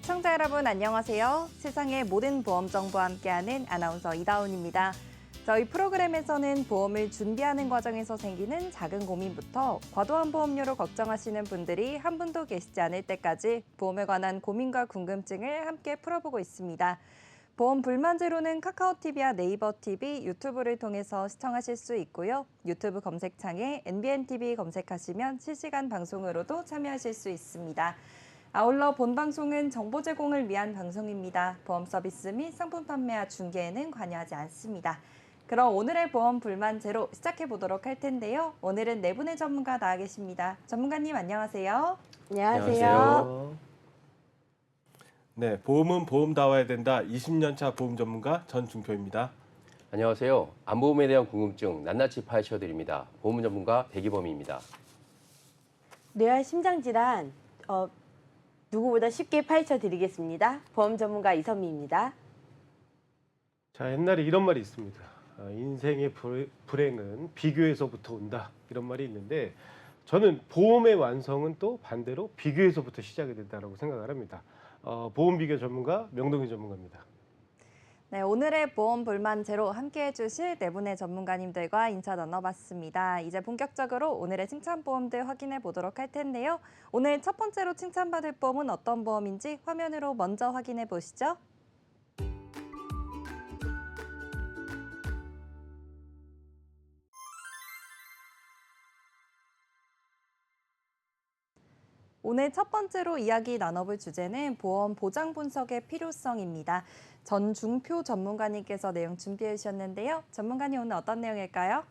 시청자 여러분 안녕하세요. 세상의 모든 보험 정보와 함께하는 아나운서 이다운입니다. 저희 프로그램에서는 보험을 준비하는 과정에서 생기는 작은 고민부터 과도한 보험료로 걱정하시는 분들이 한 분도 계시지 않을 때까지 보험에 관한 고민과 궁금증을 함께 풀어보고 있습니다. 보험 불만제로는 카카오TV와 네이버TV, 유튜브를 통해서 시청하실 수 있고요. 유튜브 검색창에 NBNTV 검색하시면 실시간 방송으로도 참여하실 수 있습니다. 아울러 본 방송은 정보 제공을 위한 방송입니다. 보험 서비스 및 상품 판매와 중개에는 관여하지 않습니다. 그럼 오늘의 보험 불만제로 시작해 보도록 할 텐데요. 오늘은 네 분의 전문가 나와 계십니다. 전문가님 안녕하세요. 안녕하세요. 네, 보험은 보험다워야 된다. 20년 차 보험 전문가 전중표입니다. 안녕하세요. 안보험에 대한 궁금증 낱낱이 파헤쳐드립니다. 보험 전문가 백이범입니다. 뇌와 심장질환 누구보다 쉽게 파헤쳐드리겠습니다. 보험 전문가 이선미입니다. 자, 옛날에 이런 말이 있습니다. 인생의 불행은 비교에서부터 온다. 이런 말이 있는데 저는 보험의 완성은 또 반대로 비교에서부터 시작이 된다고 생각을 합니다. 보험 비교 전문가 명동희 전문가입니다. 네, 오늘의 보험 불만제로 함께해 주실 네 분의 전문가님들과 인사 나눠봤습니다. 이제 본격적으로 오늘의 칭찬보험들 확인해 보도록 할 텐데요. 오늘 첫 번째로 칭찬받을 보험은 어떤 보험인지 화면으로 먼저 확인해 보시죠. 오늘 첫 번째로 이야기 나눠볼 주제는 보험 보장 분석의 필요성입니다. 전중표 전문가님께서 내용 준비해 주셨는데요. 전문가님 오늘 어떤 내용일까요?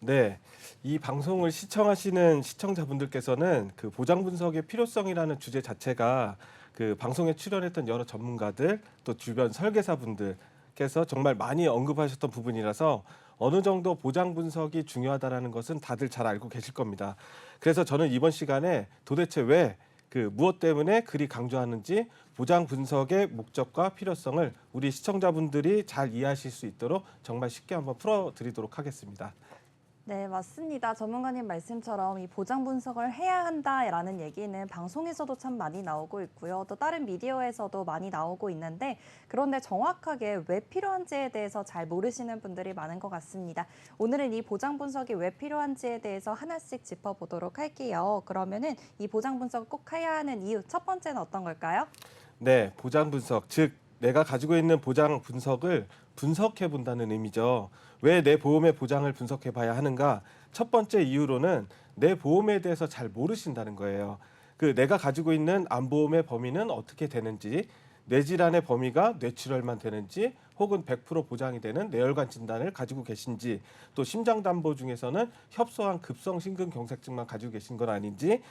네, 이 방송을 시청하시는 시청자분들께서는 그 보장 분석의 필요성이라는 주제 자체가 그 방송에 출연했던 여러 전문가들 또 주변 설계사분들께서 정말 많이 언급하셨던 부분이라서 어느 정도 보장 분석이 중요하다는 것은 다들 잘 알고 계실 겁니다. 그래서 저는 이번 시간에 도대체 왜 무엇 때문에 그리 강조하는지 보장 분석의 목적과 필요성을 우리 시청자분들이 잘 이해하실 수 있도록 정말 쉽게 한번 풀어드리도록 하겠습니다. 네, 맞습니다. 전문가님 말씀처럼 이 보장 분석을 해야 한다라는 얘기는 방송에서도 참 많이 나오고 있고요. 또 다른 미디어에서도 많이 나오고 있는데 그런데 정확하게 왜 필요한지에 대해서 잘 모르시는 분들이 많은 것 같습니다. 오늘은 이 보장 분석이 왜 필요한지에 대해서 하나씩 짚어보도록 할게요. 그러면은 이 보장 분석을 꼭 해야 하는 이유 첫 번째는 어떤 걸까요? 네, 보장 분석, 즉 내가 가지고 있는 보장 분석을 분석해 본다는 의미죠. 왜 내 보험의 보장을 분석해 봐야 하는가? 첫 번째 이유로는 내 보험에 대해서 잘 모르신다는 거예요. 내가 가지고 있는 암보험의 범위는 어떻게 되는지, 뇌질환의 범위가 뇌출혈만 되는지, 혹은 100% 보장이 되는 뇌혈관 진단을 가지고 계신지, 또 심장담보 중에서는 협소한 급성 심근경색증만 가지고 계신 건 아닌지,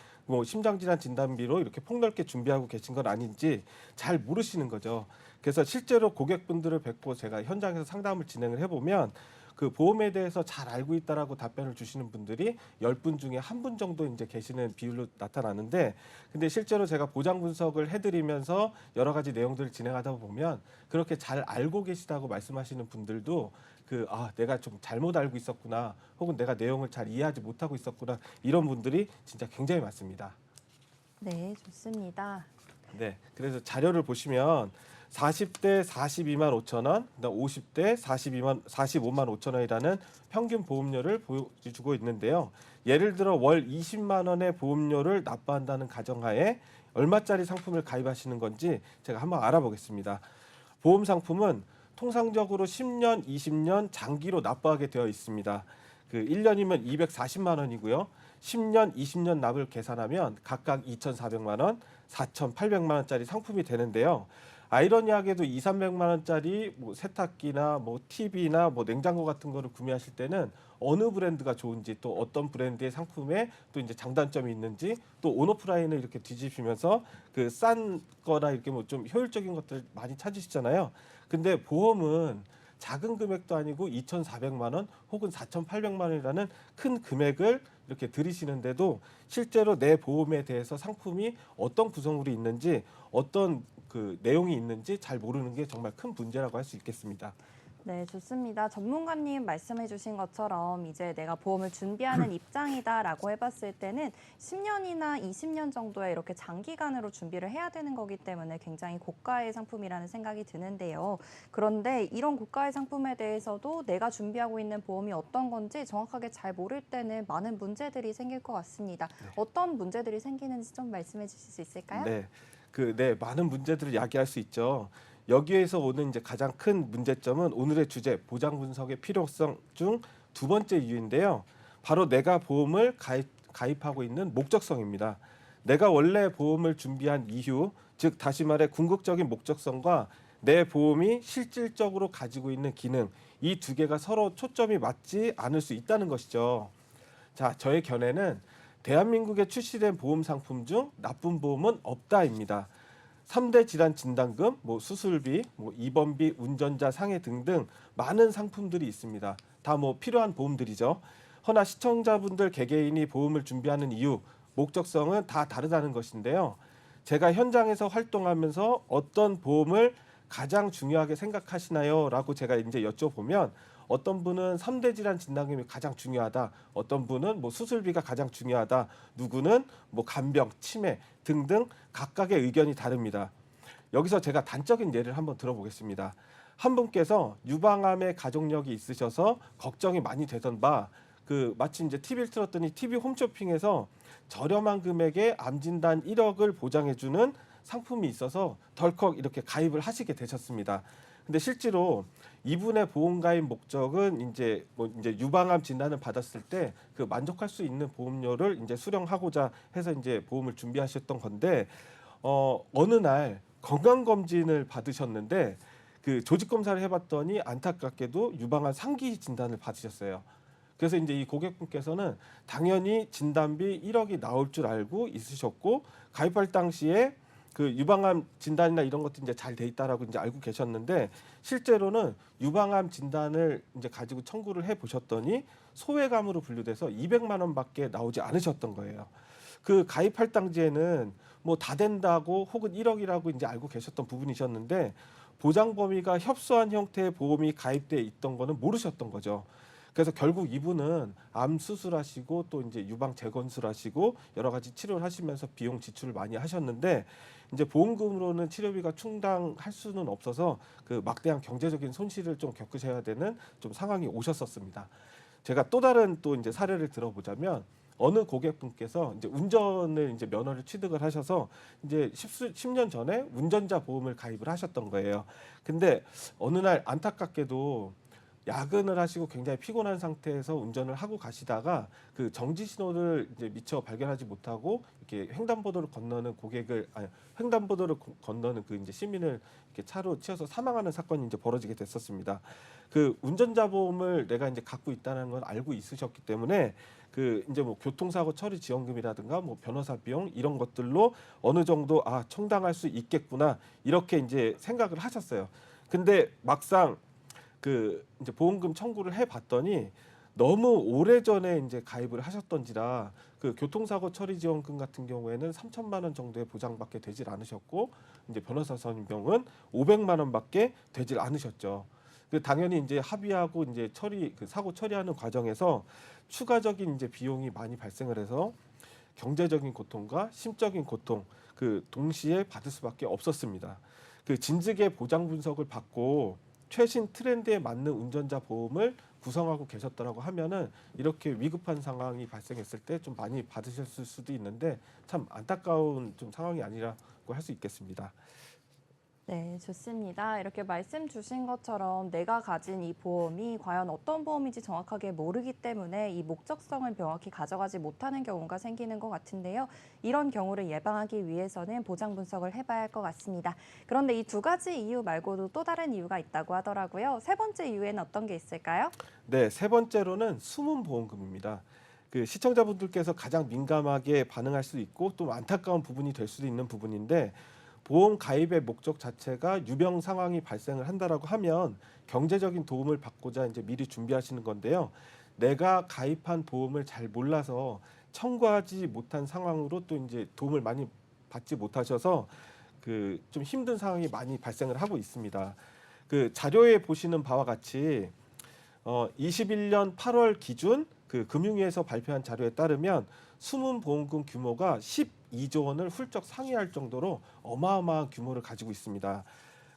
심장질환 진단비로 이렇게 폭넓게 준비하고 계신 건 아닌지 잘 모르시는 거죠. 그래서 실제로 고객분들을 뵙고 제가 현장에서 상담을 진행을 해보면 그 보험에 대해서 잘 알고 있다라고 답변을 주시는 분들이 10분 중에 1분 정도 이제 계시는 비율로 나타나는데, 근데 실제로 제가 보장 분석을 해드리면서 여러 가지 내용들을 진행하다 보면 그렇게 잘 알고 계시다고 말씀하시는 분들도 내가 좀 잘못 알고 있었구나, 혹은 내가 내용을 잘 이해하지 못하고 있었구나, 이런 분들이 진짜 굉장히 많습니다. 네, 좋습니다. 네, 그래서 자료를 보시면 40대 42만 5천 원, 50대 45만 5천 원이라는 평균 보험료를 보여주고 있는데요. 예를 들어 월 20만 원의 보험료를 납부한다는 가정하에 얼마짜리 상품을 가입하시는 건지 제가 한번 알아보겠습니다. 보험 상품은 통상적으로 10년, 20년 장기로 납부하게 되어 있습니다. 1년이면 240만 원이고요. 10년, 20년 납을 계산하면 각각 2,400만 원, 4,800만 원짜리 상품이 되는데요. 아이러니하게도 2, 300만 원짜리 세탁기나 TV나 냉장고 같은 거를 구매하실 때는 어느 브랜드가 좋은지, 또 어떤 브랜드의 상품에 또 이제 장단점이 있는지, 또 온오프라인을 이렇게 뒤집으면서 싼 거나 이렇게 좀 효율적인 것들 많이 찾으시잖아요. 근데 보험은 작은 금액도 아니고 2,400만 원 혹은 4,800만 원이라는 큰 금액을 이렇게 들이시는데도 실제로 내 보험에 대해서 상품이 어떤 구성물이 있는지, 어떤 내용이 있는지 잘 모르는 게 정말 큰 문제라고 할 수 있겠습니다. 네, 좋습니다. 전문가님 말씀해 주신 것처럼 이제 내가 보험을 준비하는 입장이다라고 해봤을 때는 10년이나 20년 정도의 이렇게 장기간으로 준비를 해야 되는 거기 때문에 굉장히 고가의 상품이라는 생각이 드는데요. 그런데 이런 고가의 상품에 대해서도 내가 준비하고 있는 보험이 어떤 건지 정확하게 잘 모를 때는 많은 문제들이 생길 것 같습니다. 어떤 문제들이 생기는지 좀 말씀해 주실 수 있을까요? 네, 많은 문제들을 야기할 수 있죠. 여기에서 오는 이제 가장 큰 문제점은 오늘의 주제 보장 분석의 필요성 중 두 번째 이유인데요. 바로 내가 보험을 가입하고 있는 목적성입니다. 내가 원래 보험을 준비한 이유, 즉 다시 말해 궁극적인 목적성과 내 보험이 실질적으로 가지고 있는 기능, 이 두 개가 서로 초점이 맞지 않을 수 있다는 것이죠. 자, 저의 견해는 대한민국에 출시된 보험 상품 중 나쁜 보험은 없다입니다. 3대 질환 진단금, 수술비, 입원비, 운전자 상해 등등 많은 상품들이 있습니다. 다 필요한 보험들이죠. 허나 시청자분들 개개인이 보험을 준비하는 이유, 목적성은 다 다르다는 것인데요. 제가 현장에서 활동하면서 어떤 보험을 가장 중요하게 생각하시나요? 라고 제가 이제 여쭤보면 어떤 분은 3대 질환 진단금이 가장 중요하다. 어떤 분은 수술비가 가장 중요하다. 누구는 간병, 치매 등등 각각의 의견이 다릅니다. 여기서 제가 단적인 예를 한번 들어보겠습니다. 한 분께서 유방암의 가족력이 있으셔서 걱정이 많이 되던 바 마침 이제 TV를 틀었더니 TV 홈쇼핑에서 저렴한 금액에 암 진단 1억을 보장해주는 상품이 있어서 덜컥 이렇게 가입을 하시게 되셨습니다. 근데 실제로 이분의 보험 가입 목적은 이제 유방암 진단을 받았을 때 만족할 수 있는 보험료를 이제 수령하고자 해서 이제 보험을 준비하셨던 건데 어느 날 건강 검진을 받으셨는데 조직 검사를 해봤더니 안타깝게도 유방암 상기 진단을 받으셨어요. 그래서 이제 이 고객분께서는 당연히 진단비 1억이 나올 줄 알고 있으셨고 가입할 당시에 유방암 진단이나 이런 것도 이제 잘 돼 있다라고 이제 알고 계셨는데 실제로는 유방암 진단을 이제 가지고 청구를 해 보셨더니 소외감으로 분류돼서 200만 원밖에 나오지 않으셨던 거예요. 가입할 당시에는 다 된다고 혹은 1억이라고 이제 알고 계셨던 부분이셨는데 보장 범위가 협소한 형태의 보험이 가입돼 있던 거는 모르셨던 거죠. 그래서 결국 이분은 암 수술하시고 또 이제 유방 재건술하시고 여러 가지 치료를 하시면서 비용 지출을 많이 하셨는데 이제 보험금으로는 치료비가 충당할 수는 없어서 막대한 경제적인 손실을 좀 겪으셔야 되는 좀 상황이 오셨었습니다. 제가 또 다른 또 이제 사례를 들어보자면 어느 고객분께서 이제 운전을 이제 면허를 취득을 하셔서 이제 10년 전에 운전자 보험을 가입을 하셨던 거예요. 근데 어느 날 안타깝게도 야근을 하시고 굉장히 피곤한 상태에서 운전을 하고 가시다가 정지 신호를 이제 미처 발견하지 못하고 이렇게 횡단보도를 건너는 횡단보도를 건너는 이제 시민을 이렇게 차로 치여서 사망하는 사건이 이제 벌어지게 됐었습니다. 운전자 보험을 내가 이제 갖고 있다는 건 알고 있으셨기 때문에 이제 교통사고 처리 지원금이라든가 변호사 비용 이런 것들로 어느 정도 청당할 수 있겠구나 이렇게 이제 생각을 하셨어요. 근데 막상 이제 보험금 청구를 해봤더니 너무 오래전에 이제 가입을 하셨던지라 교통사고 처리 지원금 같은 경우에는 3천만 원 정도의 보장밖에 되질 않으셨고 이제 변호사 선임 비용은 500만 원밖에 되질 않으셨죠. 당연히 이제 합의하고 이제 사고 처리하는 과정에서 추가적인 이제 비용이 많이 발생을 해서 경제적인 고통과 심적인 고통 동시에 받을 수밖에 없었습니다. 진즉의 보장 분석을 받고 최신 트렌드에 맞는 운전자 보험을 구성하고 계셨더라고 하면은 이렇게 위급한 상황이 발생했을 때 좀 많이 받으셨을 수도 있는데 참 안타까운 좀 상황이 아니라고 할 수 있겠습니다. 네, 좋습니다. 이렇게 말씀 주신 것처럼 내가 가진 이 보험이 과연 어떤 보험인지 정확하게 모르기 때문에 이 목적성을 명확히 가져가지 못하는 경우가 생기는 것 같은데요. 이런 경우를 예방하기 위해서는 보장 분석을 해봐야 할 것 같습니다. 그런데 이 두 가지 이유 말고도 또 다른 이유가 있다고 하더라고요. 세 번째 이유에는 어떤 게 있을까요? 네, 세 번째로는 숨은 보험금입니다. 시청자분들께서 가장 민감하게 반응할 수 있고 또 안타까운 부분이 될 수도 있는 부분인데 보험 가입의 목적 자체가 유병 상황이 발생을 한다라고 하면 경제적인 도움을 받고자 이제 미리 준비하시는 건데요. 내가 가입한 보험을 잘 몰라서 청구하지 못한 상황으로 또 이제 도움을 많이 받지 못하셔서 좀 힘든 상황이 많이 발생을 하고 있습니다. 그 자료에 보시는 바와 같이 21년 8월 기준 그 금융위에서 발표한 자료에 따르면 숨은 보험금 규모가 12조 원을 훌쩍 상회할 정도로 어마어마한 규모를 가지고 있습니다.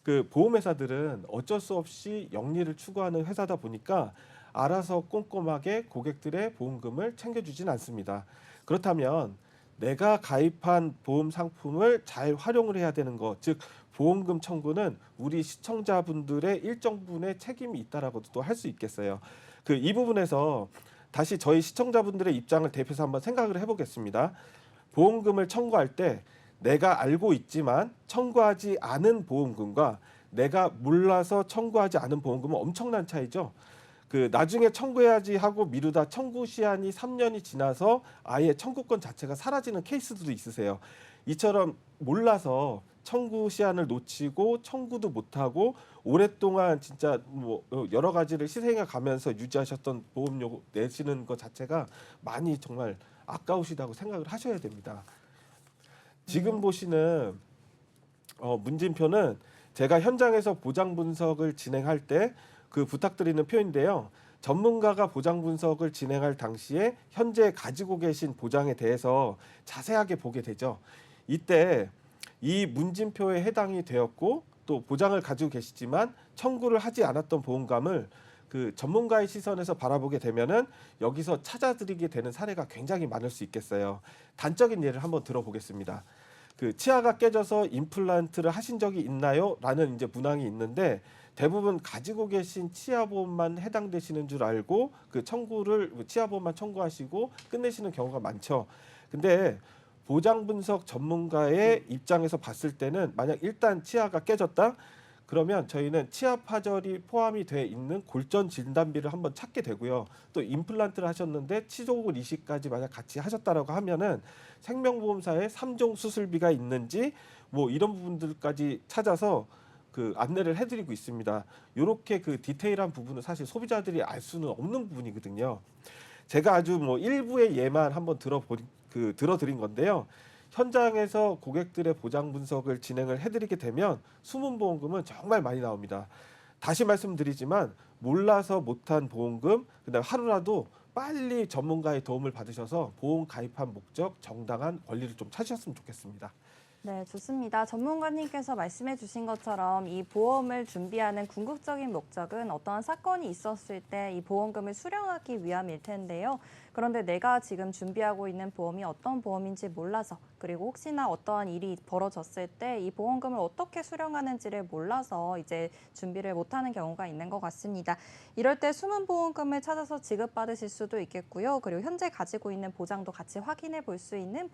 그 보험회사들은 어쩔 수 없이 영리를 추구하는 회사다 보니까 알아서 꼼꼼하게 고객들의 보험금을 챙겨주진 않습니다. 그렇다면 내가 가입한 보험 상품을 잘 활용을 해야 되는 것, 즉 보험금 청구는 우리 시청자분들의 일정 부분의 책임이 있다라고도 할 수 있겠어요. 그 이 부분에서 다시 저희 시청자분들의 입장을 대표해서 한번 생각을 해보겠습니다. 보험금을 청구할 때 내가 알고 있지만 청구하지 않은 보험금과 내가 몰라서 청구하지 않은 보험금은 엄청난 차이죠. 그 나중에 청구해야지 하고 미루다 청구 시한이 3년이 지나서 아예 청구권 자체가 사라지는 케이스도 있으세요. 이처럼 몰라서 청구 시한을 놓치고 청구도 못하고 오랫동안 진짜 뭐 여러 가지를 희생해 가면서 유지하셨던 보험료 내시는 것 자체가 많이 정말 아까우시다고 생각을 하셔야 됩니다. 지금 보시는 문진표는 제가 현장에서 보장 분석을 진행할 때 그 부탁드리는 표인데요. 전문가가 보장 분석을 진행할 당시에 현재 가지고 계신 보장에 대해서 자세하게 보게 되죠. 이때 이 문진표에 해당이 되었고 또 보장을 가지고 계시지만 청구를 하지 않았던 보험금을 그 전문가의 시선에서 바라보게 되면은 여기서 찾아드리게 되는 사례가 굉장히 많을 수 있겠어요. 단적인 예를 한번 들어보겠습니다. 그 치아가 깨져서 임플란트를 하신 적이 있나요? 라는 이제 문항이 있는데 대부분 가지고 계신 치아보험만 해당되시는 줄 알고 그 청구를 치아보험만 청구하시고 끝내시는 경우가 많죠. 근데 보장 분석 전문가의 입장에서 봤을 때는 만약 일단 치아가 깨졌다 그러면 저희는 치아 파절이 포함이 돼 있는 골전 진단비를 한번 찾게 되고요. 또 임플란트를 하셨는데 치조골 이식까지 만약 같이 하셨다라고 하면은 생명보험사에 3종 수술비가 있는지 뭐 이런 부분들까지 찾아서 그 안내를 해드리고 있습니다. 이렇게 그 디테일한 부분은 사실 소비자들이 알 수는 없는 부분이거든요. 제가 아주 뭐 일부의 예만 한번 들어드린 건데요. 현장에서 고객들의 보장 분석을 진행을 해드리게 되면 숨은 보험금은 정말 많이 나옵니다. 다시 말씀드리지만 몰라서 못한 보험금, 그다음 하루라도 빨리 전문가의 도움을 받으셔서 보험 가입한 목적, 정당한 권리를 좀 찾으셨으면 좋겠습니다. 네, 좋습니다. 전문가님께서 말씀해 주신 것처럼 이 보험을 준비하는 궁극적인 목적은 어떠한 사건이 있었을 때 이 보험금을 수령하기 위함일 텐데요. 그런데 내가 지금 준비하고 있는 보험이 어떤 보험인지 몰라서 그리고 혹시나 어떠한 일이 벌어졌을 때 이 보험금을 어떻게 수령하는지를 몰라서 이제 준비를 못하는 경우가 있는 것 같습니다. 이럴 때 숨은 보험금을 찾아서 지급받으실 수도 있겠고요. 그리고 현재 가지고 있는 보장도 같이 확인해 볼 수 있는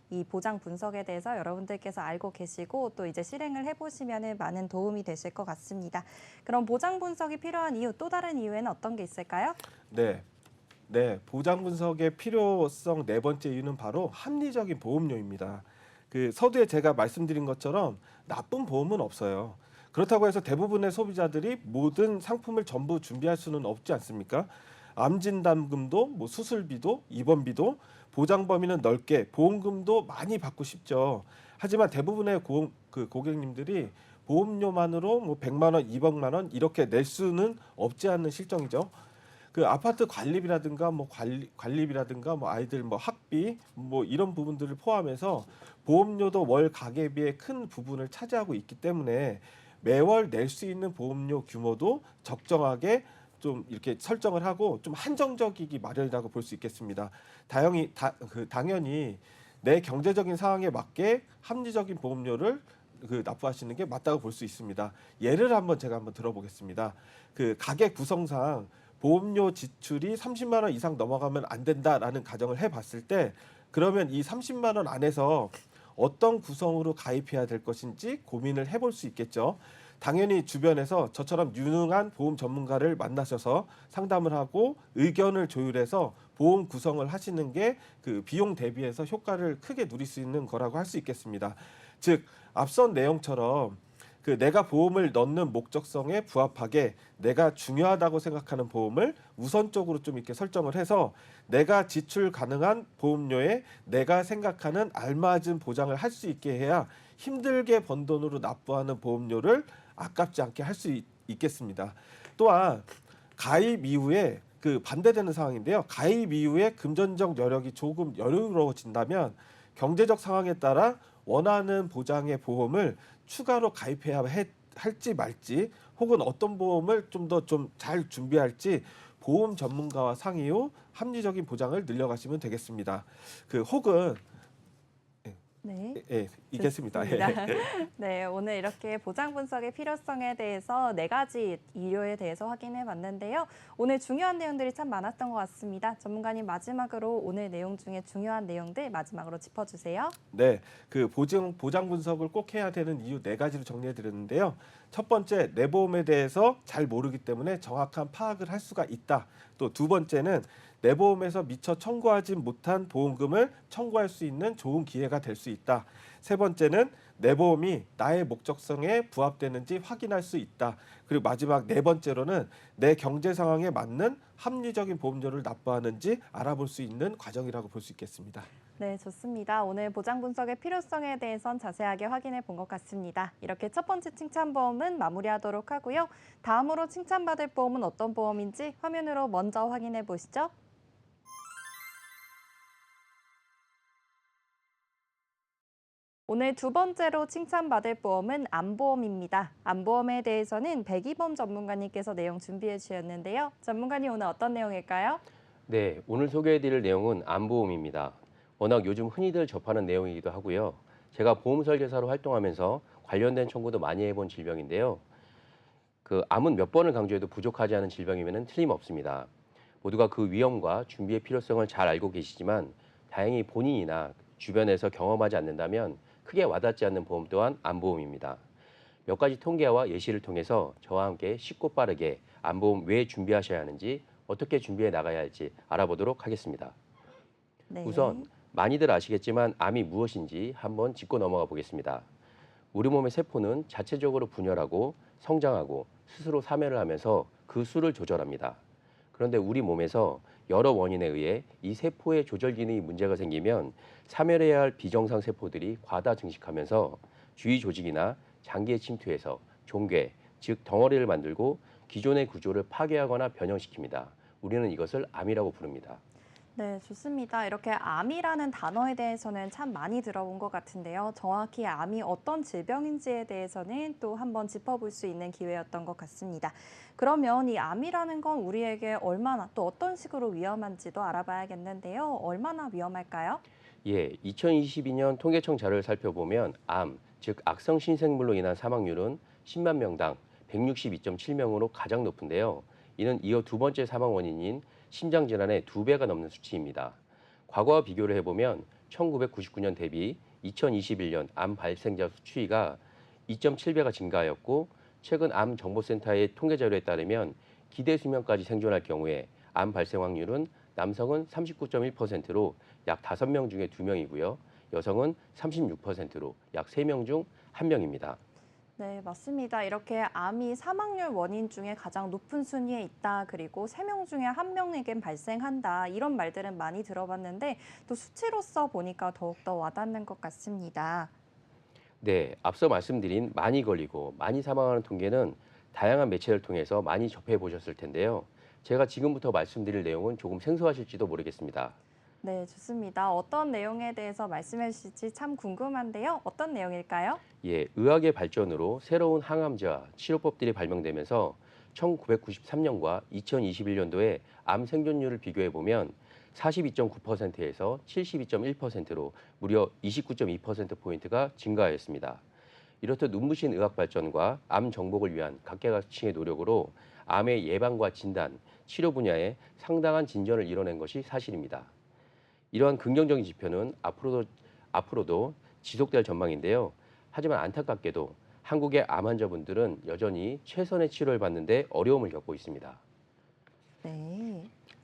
이 보장 분석에 대해서 여러분들께서 알고 계시고 또 이제 실행을 해보시면 많은 도움이 되실 것 같습니다. 그럼 보장 분석이 필요한 이유, 또 다른 이유에는 어떤 게 있을까요? 네, 보장 분석의 필요성 네 번째 이유는 바로 합리적인 보험료입니다. 그 서두에 제가 말씀드린 것처럼 나쁜 보험은 없어요. 그렇다고 해서 대부분의 소비자들이 모든 상품을 전부 준비할 수는 없지 않습니까? 암 진단금도, 뭐 수술비도, 입원비도 보장 범위는 넓게 보험금도 많이 받고 싶죠. 하지만 대부분의 고객님들이 보험료만으로 뭐 100만 원, 200만 원 이렇게 낼 수는 없지 않는 실정이죠. 그 아파트 관리비라든가 뭐 관리비라든가 뭐 아이들 뭐 학비 뭐 이런 부분들을 포함해서 보험료도 월 가계비의 큰 부분을 차지하고 있기 때문에 매월 낼 수 있는 보험료 규모도 적정하게 좀 이렇게 설정을 하고 좀 한정적이기 마련이라고 볼 수 있겠습니다. 당연히 내 경제적인 상황에 맞게 합리적인 보험료를 납부하시는 게 맞다고 볼 수 있습니다. 예를 제가 한번 들어보겠습니다. 그 가계 구성상 보험료 지출이 30만 원 이상 넘어가면 안 된다라는 가정을 해봤을 때 그러면 이 30만 원 안에서 어떤 구성으로 가입해야 될 것인지 고민을 해볼 수 있겠죠. 당연히 주변에서 저처럼 유능한 보험 전문가를 만나셔서 상담을 하고 의견을 조율해서 보험 구성을 하시는 게 그 비용 대비해서 효과를 크게 누릴 수 있는 거라고 할 수 있겠습니다. 즉 앞선 내용처럼 그 내가 보험을 넣는 목적성에 부합하게 내가 중요하다고 생각하는 보험을 우선적으로 좀 이렇게 설정을 해서 내가 지출 가능한 보험료에 내가 생각하는 알맞은 보장을 할 수 있게 해야 힘들게 번 돈으로 납부하는 보험료를 아깝지 않게 할 수 있겠습니다. 또한 가입 이후에 그 반대되는 상황인데요. 가입 이후에 금전적 여력이 조금 여유로워진다면 경제적 상황에 따라 원하는 보장의 보험을 추가로 가입해야 할지 말지, 혹은 어떤 보험을 좀 더 좀 잘 준비할지 보험 전문가와 상의 후 합리적인 보장을 늘려가시면 되겠습니다. 혹은 네. 이겠습니다. 좋습니다. 네, 오늘 이렇게 보장 분석의 필요성에 대해서 4가지 이유에 대해서 확인해 봤는데요. 오늘 중요한 내용들이 참 많았던 것 같습니다. 전문가님, 마지막으로 오늘 내용 중에 중요한 내용들 마지막으로 짚어주세요. 네, 보장 분석을 꼭 해야 되는 이유 4가지로 정리해 드렸는데요. 첫 번째, 내 보험에 대해서 잘 모르기 때문에 정확한 파악을 할 수가 있다. 또 두 번째는 내 보험에서 미처 청구하지 못한 보험금을 청구할 수 있는 좋은 기회가 될 수 있다. 세 번째는 내 보험이 나의 목적성에 부합되는지 확인할 수 있다. 그리고 마지막 4번째로는 내 경제 상황에 맞는 합리적인 보험료를 납부하는지 알아볼 수 있는 과정이라고 볼 수 있겠습니다. 네, 좋습니다. 오늘 보장 분석의 필요성에 대해선 자세하게 확인해 본 것 같습니다. 이렇게 첫 번째 칭찬보험은 마무리하도록 하고요. 다음으로 칭찬받을 보험은 어떤 보험인지 화면으로 먼저 확인해 보시죠. 오늘 두 번째로 칭찬받을 보험은 암보험입니다. 암보험에 대해서는 백이범 전문가님께서 내용 준비해 주셨는데요. 전문가님, 오늘 어떤 내용일까요? 네, 오늘 소개해드릴 내용은 암보험입니다. 워낙 요즘 흔히들 접하는 내용이기도 하고요. 제가 보험 설계사로 활동하면서 관련된 청구도 많이 해본 질병인데요. 암은 몇 번을 강조해도 부족하지 않은 질병이면 틀림없습니다. 모두가 그 위험과 준비의 필요성을 잘 알고 계시지만 다행히 본인이나 주변에서 경험하지 않는다면 크게 와닿지 않는 보험 또한 암보험입니다. 몇 가지 통계와 예시를 통해서 저와 함께 쉽고 빠르게 암보험 왜 준비하셔야 하는지, 어떻게 준비해 나가야 할지 알아보도록 하겠습니다. 네. 우선 많이들 아시겠지만 암이 무엇인지 한번 짚고 넘어가 보겠습니다. 우리 몸의 세포는 자체적으로 분열하고 성장하고 스스로 사멸을 하면서 그 수를 조절합니다. 그런데 우리 몸에서 여러 원인에 의해 이 세포의 조절 기능이 문제가 생기면 사멸해야 할 비정상 세포들이 과다 증식하면서 주위 조직이나 장기에 침투해서 종괴, 즉 덩어리를 만들고 기존의 구조를 파괴하거나 변형시킵니다. 우리는 이것을 암이라고 부릅니다. 네, 좋습니다. 이렇게 암이라는 단어에 대해서는 참 많이 들어본 것 같은데요. 정확히 암이 어떤 질병인지에 대해서는 또 한번 짚어볼 수 있는 기회였던 것 같습니다. 그러면 이 암이라는 건 우리에게 얼마나 또 어떤 식으로 위험한지도 알아봐야겠는데요. 얼마나 위험할까요? 예, 2022년 통계청 자료를 살펴보면 암, 즉 악성 신생물로 인한 사망률은 10만 명당 162.7명으로 가장 높은데요. 이는 이어 두 번째 사망 원인인 심장질환의 2배가 넘는 수치입니다. 과거와 비교를 해보면 1999년 대비 2021년 암 발생자 수치가 2.7배가 증가하였고, 최근 암 정보센터의 통계 자료에 따르면 기대 수명까지 생존할 경우에 암 발생 확률은 남성은 39.1%로 약 5명 중에 2명이고요. 여성은 36%로 약 3명 중 1명입니다. 네, 맞습니다. 이렇게 암이 사망률 원인 중에 가장 높은 순위에 있다. 그리고 3명 중에 1명에겐 발생한다. 이런 말들은 많이 들어봤는데 또 수치로서 보니까 더욱더 와닿는 것 같습니다. 네, 앞서 말씀드린 많이 걸리고 많이 사망하는 통계는 다양한 매체를 통해서 많이 접해 보셨을 텐데요. 제가 지금부터 말씀드릴 내용은 조금 생소하실지도 모르겠습니다. 네, 좋습니다. 어떤 내용에 대해서 말씀해 주실지 참 궁금한데요. 어떤 내용일까요? 예, 의학의 발전으로 새로운 항암제와 치료법들이 발명되면서 1993년과 2021년도에 암 생존율을 비교해 보면 42.9%에서 72.1%로 무려 29.2%포인트가 증가하였습니다. 이렇듯 눈부신 의학 발전과 암 정복을 위한 각계각층의 노력으로 암의 예방과 진단, 치료 분야에 상당한 진전을 이뤄낸 것이 사실입니다. 이러한 긍정적인 지표는 앞으로도 지속될 전망인데요. 하지만 안타깝게도 한국의 암 환자분들은 여전히 최선의 치료를 받는데 어려움을 겪고 있습니다. 네.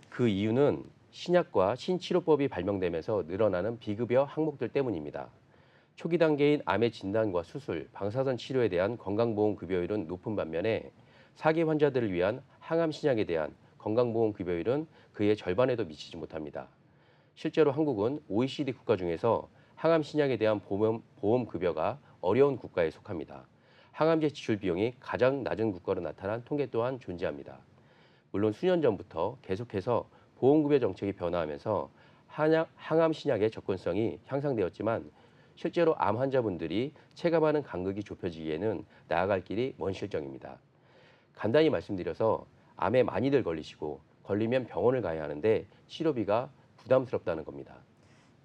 그 이유는 신약과 신치료법이 발명되면서 늘어나는 비급여 항목들 때문입니다. 초기 단계인 암의 진단과 수술, 방사선 치료에 대한 건강보험 급여율은 높은 반면에 4기 환자들을 위한 항암 신약에 대한 건강보험 급여율은 그의 절반에도 미치지 못합니다. 실제로 한국은 OECD 국가 중에서 항암 신약에 대한 보험 급여가 어려운 국가에 속합니다. 항암제 지출 비용이 가장 낮은 국가로 나타난 통계 또한 존재합니다. 물론 수년 전부터 계속해서 보험급여 정책이 변화하면서 항암 신약의 접근성이 향상되었지만 실제로 암 환자분들이 체감하는 간극이 좁혀지기에는 나아갈 길이 먼 실정입니다. 간단히 말씀드려서 암에 많이들 걸리시고 걸리면 병원을 가야 하는데 치료비가 부담스럽다는 겁니다.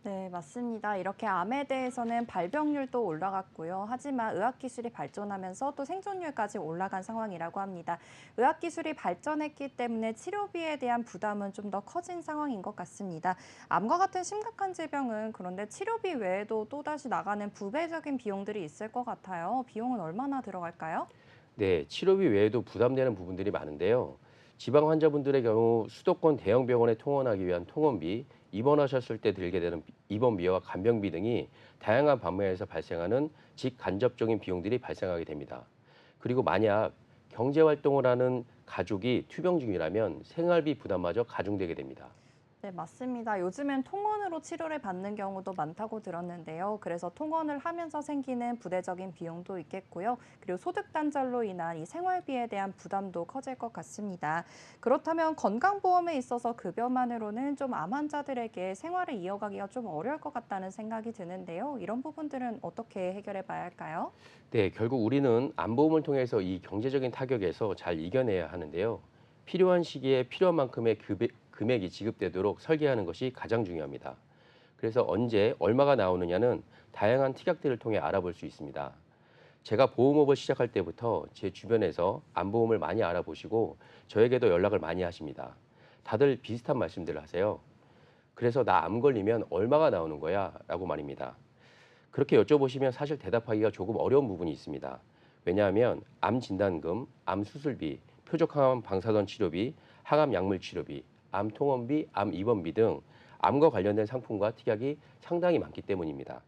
네, 맞습니다. 이렇게 암에 대해서는 발병률도 올라갔고요. 하지만 의학기술이 발전하면서 또 생존율까지 올라간 상황이라고 합니다. 의학기술이 발전했기 때문에 치료비에 대한 부담은 좀 더 커진 상황인 것 같습니다. 암과 같은 심각한 질병은 그런데 치료비 외에도 또다시 나가는 부배적인 비용들이 있을 것 같아요. 비용은 얼마나 들어갈까요? 네, 치료비 외에도 부담되는 부분들이 많은데요. 지방 환자분들의 경우 수도권 대형 병원에 통원하기 위한 통원비, 입원하셨을 때 들게 되는 입원비와 간병비 등이 다양한 방면에서 발생하는 직간접적인 비용들이 발생하게 됩니다. 그리고 만약 경제활동을 하는 가족이 투병 중이라면 생활비 부담마저 가중되게 됩니다. 네, 맞습니다. 요즘엔 통원으로 치료를 받는 경우도 많다고 들었는데요. 그래서 통원을 하면서 생기는 부대적인 비용도 있겠고요. 그리고 소득 단절로 인한 이 생활비에 대한 부담도 커질 것 같습니다. 그렇다면 건강보험에 있어서 급여만으로는 좀 암 환자들에게 생활을 이어가기가 좀 어려울 것 같다는 생각이 드는데요. 이런 부분들은 어떻게 해결해 봐야 할까요? 네, 결국 우리는 암보험을 통해서 이 경제적인 타격에서 잘 이겨내야 하는데요. 필요한 시기에 필요한 만큼의 금액이 지급되도록 설계하는 것이 가장 중요합니다. 그래서 언제 얼마가 나오느냐는 다양한 특약들을 통해 알아볼 수 있습니다. 제가 보험업을 시작할 때부터 제 주변에서 암보험을 많이 알아보시고 저에게도 연락을 많이 하십니다. 다들 비슷한 말씀들을 하세요. 그래서 나 암 걸리면 얼마가 나오는 거야? 라고 말입니다. 그렇게 여쭤보시면 사실 대답하기가 조금 어려운 부분이 있습니다. 왜냐하면 암 진단금, 암 수술비, 표적항암 방사선 치료비, 항암 약물 치료비, 암 통원비, 암 입원비 등 암과 관련된 상품과 특약이 상당히 많기 때문입니다.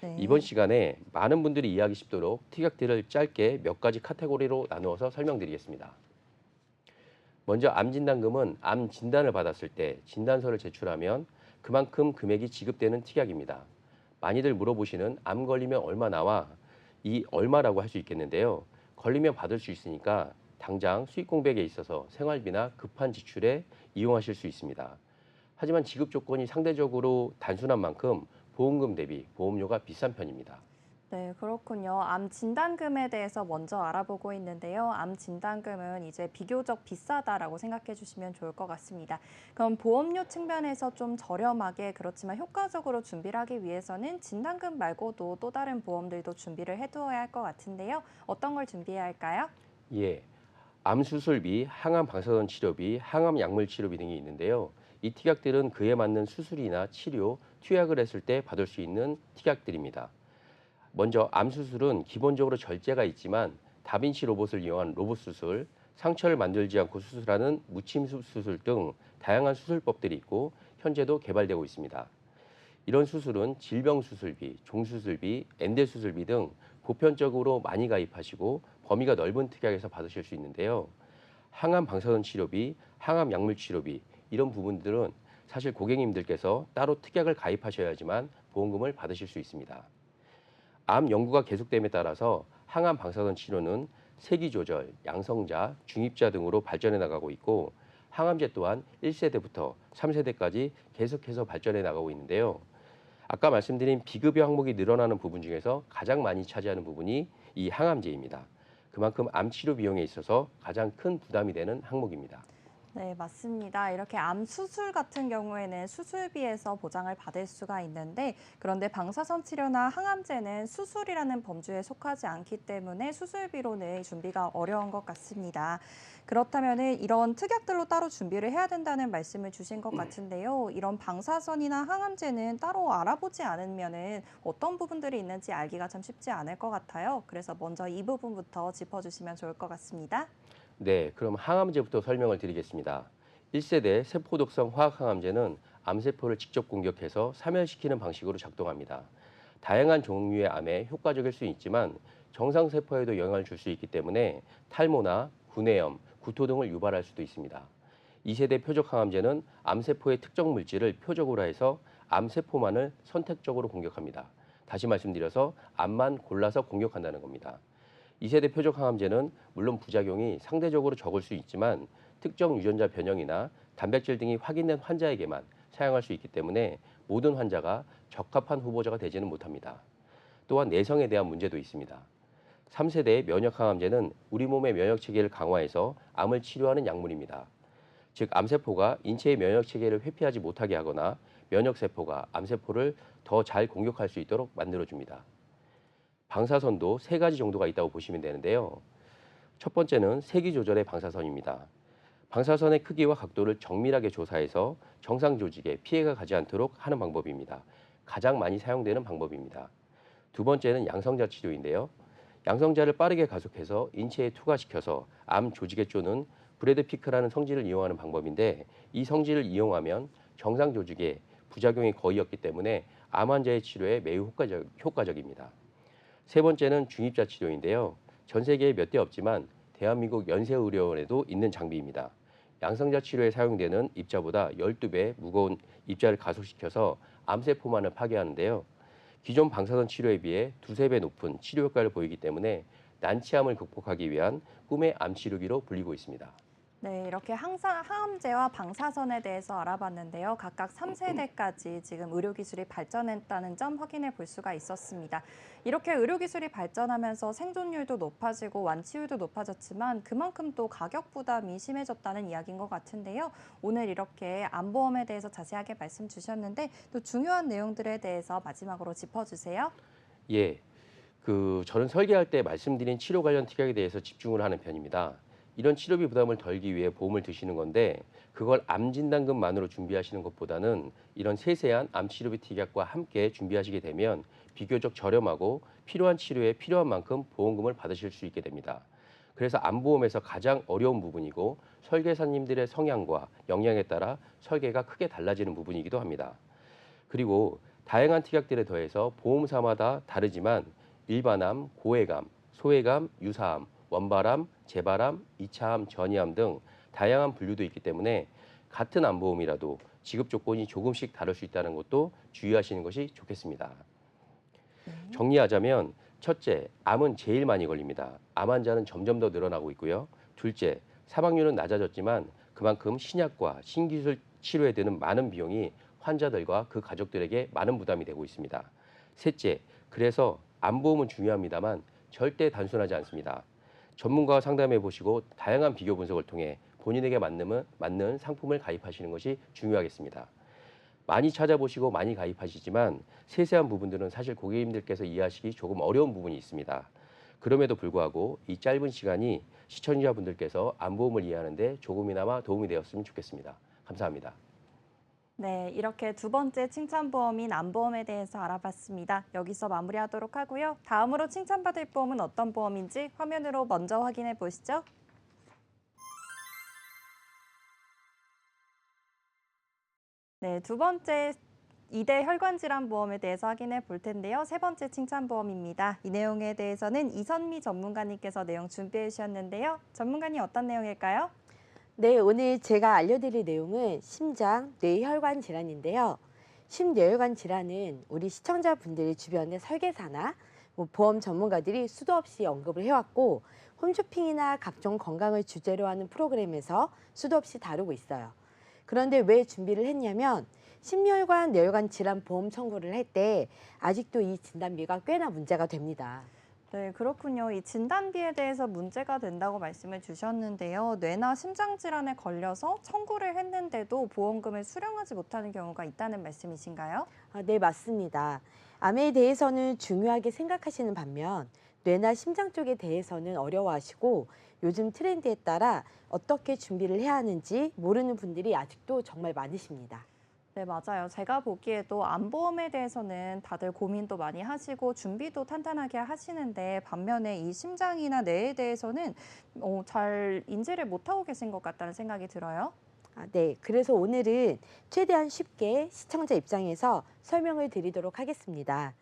네. 이번 시간에 많은 분들이 이해하기 쉽도록 특약들을 짧게 몇 가지 카테고리로 나누어서 설명드리겠습니다. 먼저 암 진단금은 암 진단을 받았을 때 진단서를 제출하면 그만큼 금액이 지급되는 특약입니다. 많이들 물어보시는 암 걸리면 얼마 나와? 이 얼마라고 할 수 있겠는데요. 걸리면 받을 수 있으니까 당장 수익 공백에 있어서 생활비나 급한 지출에 이용하실 수 있습니다. 하지만 지급 조건이 상대적으로 단순한 만큼 보험금 대비 보험료가 비싼 편입니다. 네, 그렇군요. 암 진단금에 대해서 먼저 알아보고 있는데요. 암 진단금은 이제 비교적 비싸다라고 생각해 주시면 좋을 것 같습니다. 그럼 보험료 측면에서 좀 저렴하게 그렇지만 효과적으로 준비를 하기 위해서는 진단금 말고도 또 다른 보험들도 준비를 해두어야 할 것 같은데요. 어떤 걸 준비해야 할까요? 예, 암 수술비, 항암 방사선 치료비, 항암 약물 치료비 등이 있는데요. 이 특약들은 그에 맞는 수술이나 치료, 투약을 했을 때 받을 수 있는 특약들입니다. 먼저 암 수술은 기본적으로 절제가 있지만 다빈치 로봇을 이용한 로봇 수술, 상처를 만들지 않고 수술하는 무침 수술 등 다양한 수술법들이 있고 현재도 개발되고 있습니다. 이런 수술은 질병 수술비, 종수술비, 엔대 수술비 등 보편적으로 많이 가입하시고 범위가 넓은 특약에서 받으실 수 있는데요. 항암 방사선 치료비, 항암 약물 치료비 이런 부분들은 사실 고객님들께서 따로 특약을 가입하셔야지만 보험금을 받으실 수 있습니다. 암 연구가 계속됨에 따라서 항암 방사선 치료는 세기 조절, 양성자, 중입자 등으로 발전해 나가고 있고 항암제 또한 1세대부터 3세대까지 계속해서 발전해 나가고 있는데요. 아까 말씀드린 비급여 항목이 늘어나는 부분 중에서 가장 많이 차지하는 부분이 이 항암제입니다. 그만큼 암 치료 비용에 있어서 가장 큰 부담이 되는 항목입니다. 네, 맞습니다. 이렇게 암 수술 같은 경우에는 수술비에서 보장을 받을 수가 있는데 그런데 방사선 치료나 항암제는 수술이라는 범주에 속하지 않기 때문에 수술비로는 준비가 어려운 것 같습니다. 그렇다면 이런 특약들로 따로 준비를 해야 된다는 말씀을 주신 것 같은데요. 이런 방사선이나 항암제는 따로 알아보지 않으면 어떤 부분들이 있는지 알기가 참 쉽지 않을 것 같아요. 그래서 먼저 이 부분부터 짚어주시면 좋을 것 같습니다. 네, 그럼 항암제부터 설명을 드리겠습니다. 1세대 세포독성 화학항암제는 암세포를 직접 공격해서 사멸시키는 방식으로 작동합니다. 다양한 종류의 암에 효과적일 수 있지만 정상세포에도 영향을 줄 수 있기 때문에 탈모나 구내염, 구토 등을 유발할 수도 있습니다. 2세대 표적항암제는 암세포의 특정 물질을 표적으로 해서 암세포만을 선택적으로 공격합니다. 다시 말씀드려서 암만 골라서 공격한다는 겁니다. 2세대 표적 항암제는 물론 부작용이 상대적으로 적을 수 있지만 특정 유전자 변형이나 단백질 등이 확인된 환자에게만 사용할 수 있기 때문에 모든 환자가 적합한 후보자가 되지는 못합니다. 또한 내성에 대한 문제도 있습니다. 3세대 면역 항암제는 우리 몸의 면역 체계를 강화해서 암을 치료하는 약물입니다. 즉 암세포가 인체의 면역 체계를 회피하지 못하게 하거나 면역 세포가 암세포를 더 잘 공격할 수 있도록 만들어줍니다. 방사선도 3가지 정도가 있다고 보시면 되는데요. 첫 번째는 세기 조절의 방사선입니다. 방사선의 크기와 각도를 정밀하게 조사해서 정상 조직에 피해가 가지 않도록 하는 방법입니다. 가장 많이 사용되는 방법입니다. 두 번째는 양성자 치료인데요. 양성자를 빠르게 가속해서 인체에 투과시켜서 암 조직에 쪼는 브래드 피크라는 성질을 이용하는 방법인데 이 성질을 이용하면 정상 조직에 부작용이 거의 없기 때문에 암 환자의 치료에 매우 효과적입니다. 세 번째는 중입자 치료인데요. 전 세계에 몇 대 없지만 대한민국 연세의료원에도 있는 장비입니다. 양성자 치료에 사용되는 입자보다 12배 무거운 입자를 가속시켜서 암세포만을 파괴하는데요. 기존 방사선 치료에 비해 2~3배 높은 치료 효과를 보이기 때문에 난치암을 극복하기 위한 꿈의 암 치료기로 불리고 있습니다. 네, 이렇게 항암제와 방사선에 대해서 알아봤는데요. 각각 3세대까지 지금 의료기술이 발전했다는 점 확인해 볼 수가 있었습니다. 이렇게 의료기술이 발전하면서 생존율도 높아지고 완치율도 높아졌지만 그만큼 또 가격 부담이 심해졌다는 이야기인 것 같은데요. 오늘 이렇게 암보험에 대해서 자세하게 말씀 주셨는데 또 중요한 내용들에 대해서 마지막으로 짚어주세요. 예, 저는 설계할 때 말씀드린 치료 관련 특약에 대해서 집중을 하는 편입니다. 이런 치료비 부담을 덜기 위해 보험을 드시는 건데 그걸 암 진단금만으로 준비하시는 것보다는 이런 세세한 암 치료비 특약과 함께 준비하시게 되면 비교적 저렴하고 필요한 치료에 필요한 만큼 보험금을 받으실 수 있게 됩니다. 그래서 암보험에서 가장 어려운 부분이고 설계사님들의 성향과 역량에 따라 설계가 크게 달라지는 부분이기도 합니다. 그리고 다양한 특약들에 더해서 보험사마다 다르지만 일반암, 고해감, 소해감, 유사암, 원발암, 재발암, 2차암, 전이암 등 다양한 분류도 있기 때문에 같은 암보험이라도 지급 조건이 조금씩 다를 수 있다는 것도 주의하시는 것이 좋겠습니다. 정리하자면 첫째, 암은 제일 많이 걸립니다. 암 환자는 점점 더 늘어나고 있고요. 둘째, 사망률은 낮아졌지만 그만큼 신약과 신기술 치료에 드는 많은 비용이 환자들과 그 가족들에게 많은 부담이 되고 있습니다. 셋째, 그래서 암보험은 중요합니다만 절대 단순하지 않습니다. 전문가와 상담해 보시고 다양한 비교 분석을 통해 본인에게 맞는 상품을 가입하시는 것이 중요하겠습니다. 많이 찾아보시고 많이 가입하시지만 세세한 부분들은 사실 고객님들께서 이해하시기 조금 어려운 부분이 있습니다. 그럼에도 불구하고 이 짧은 시간이 시청자분들께서 암보험을 이해하는 데 조금이나마 도움이 되었으면 좋겠습니다. 감사합니다. 네, 이렇게 두 번째 칭찬보험인 암보험에 대해서 알아봤습니다. 여기서 마무리하도록 하고요. 다음으로 칭찬받을 보험은 어떤 보험인지 화면으로 먼저 확인해 보시죠. 네, 두 번째 2대 혈관질환보험에 대해서 확인해 볼 텐데요. 세 번째 칭찬보험입니다. 이 내용에 대해서는 이선미 전문가님께서 내용 준비해 주셨는데요. 전문가님 어떤 내용일까요? 네, 오늘 제가 알려드릴 내용은 심장, 뇌혈관 질환인데요. 심뇌혈관 질환은 우리 시청자분들이 주변의 설계사나 보험 전문가들이 수도 없이 언급을 해왔고 홈쇼핑이나 각종 건강을 주제로 하는 프로그램에서 수도 없이 다루고 있어요. 그런데 왜 준비를 했냐면 심혈관, 뇌혈관 질환 보험 청구를 할 때 아직도 이 진단비가 꽤나 문제가 됩니다. 네, 그렇군요. 이 진단비에 대해서 문제가 된다고 말씀을 주셨는데요. 뇌나 심장 질환에 걸려서 청구를 했는데도 보험금을 수령하지 못하는 경우가 있다는 말씀이신가요? 네, 맞습니다. 암에 대해서는 중요하게 생각하시는 반면 뇌나 심장 쪽에 대해서는 어려워하시고 요즘 트렌드에 따라 어떻게 준비를 해야 하는지 모르는 분들이 아직도 정말 많으십니다. 네, 맞아요. 제가 보기에도 암보험에 대해서는 다들 고민도 많이 하시고 준비도 탄탄하게 하시는데 반면에 이 심장이나 뇌에 대해서는 잘 인지를 못하고 계신 것 같다는 생각이 들어요. 네, 그래서 오늘은 최대한 쉽게 시청자 입장에서 설명을 드리도록 하겠습니다.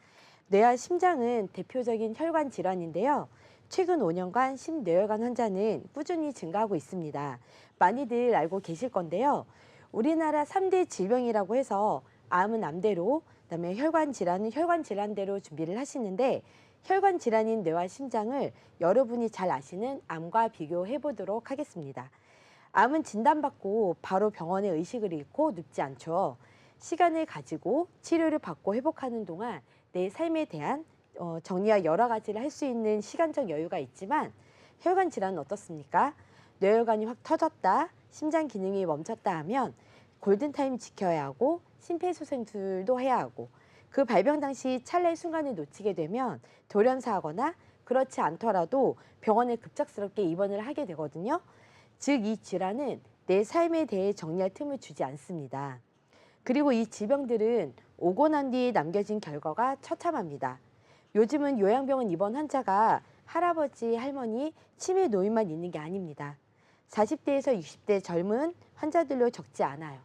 뇌와 심장은 대표적인 혈관 질환인데요. 최근 5년간 심뇌혈관 환자는 꾸준히 증가하고 있습니다. 많이들 알고 계실 건데요. 우리나라 3대 질병이라고 해서 암은 암대로, 그다음에 혈관 질환은 혈관 질환대로 준비를 하시는데 혈관 질환인 뇌와 심장을 여러분이 잘 아시는 암과 비교해 보도록 하겠습니다. 암은 진단받고 바로 병원에 의식을 잃고 눕지 않죠. 시간을 가지고 치료를 받고 회복하는 동안 내 삶에 대한 정리와 여러 가지를 할 수 있는 시간적 여유가 있지만 혈관 질환은 어떻습니까? 뇌혈관이 확 터졌다, 심장 기능이 멈췄다 하면 골든타임 지켜야 하고 심폐소생술도 해야 하고 그 발병 당시 찰나의 순간을 놓치게 되면 돌연사하거나 그렇지 않더라도 병원에 급작스럽게 입원을 하게 되거든요. 즉 이 질환은 내 삶에 대해 정리할 틈을 주지 않습니다. 그리고 이 질병들은 오고 난 뒤에 남겨진 결과가 처참합니다. 요즘은 요양병원 입원 환자가 할아버지, 할머니, 치매 노인만 있는 게 아닙니다. 40대에서 60대 젊은 환자들로 적지 않아요.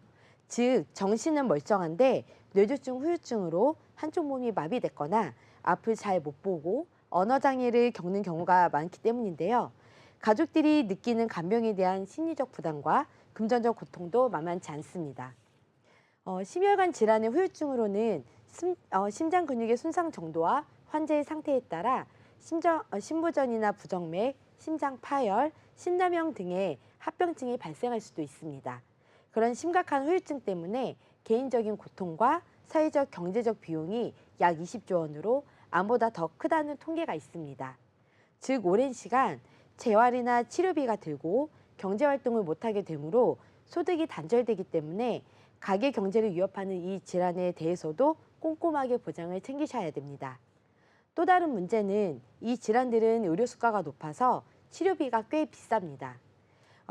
즉 정신은 멀쩡한데 뇌졸중 후유증으로 한쪽 몸이 마비됐거나 앞을 잘 못 보고 언어장애를 겪는 경우가 많기 때문인데요. 가족들이 느끼는 간병에 대한 심리적 부담과 금전적 고통도 만만치 않습니다. 심혈관 질환의 후유증으로는 심장 근육의 손상 정도와 환자의 상태에 따라 심부전이나 부정맥, 심장 파열, 신남형 등의 합병증이 발생할 수도 있습니다. 그런 심각한 후유증 때문에 개인적인 고통과 사회적 경제적 비용이 약 20조 원으로 암보다 더 크다는 통계가 있습니다. 즉 오랜 시간 재활이나 치료비가 들고 경제활동을 못하게 되므로 소득이 단절되기 때문에 가계 경제를 위협하는 이 질환에 대해서도 꼼꼼하게 보장을 챙기셔야 됩니다. 또 다른 문제는 이 질환들은 의료 수가가 높아서 치료비가 꽤 비쌉니다.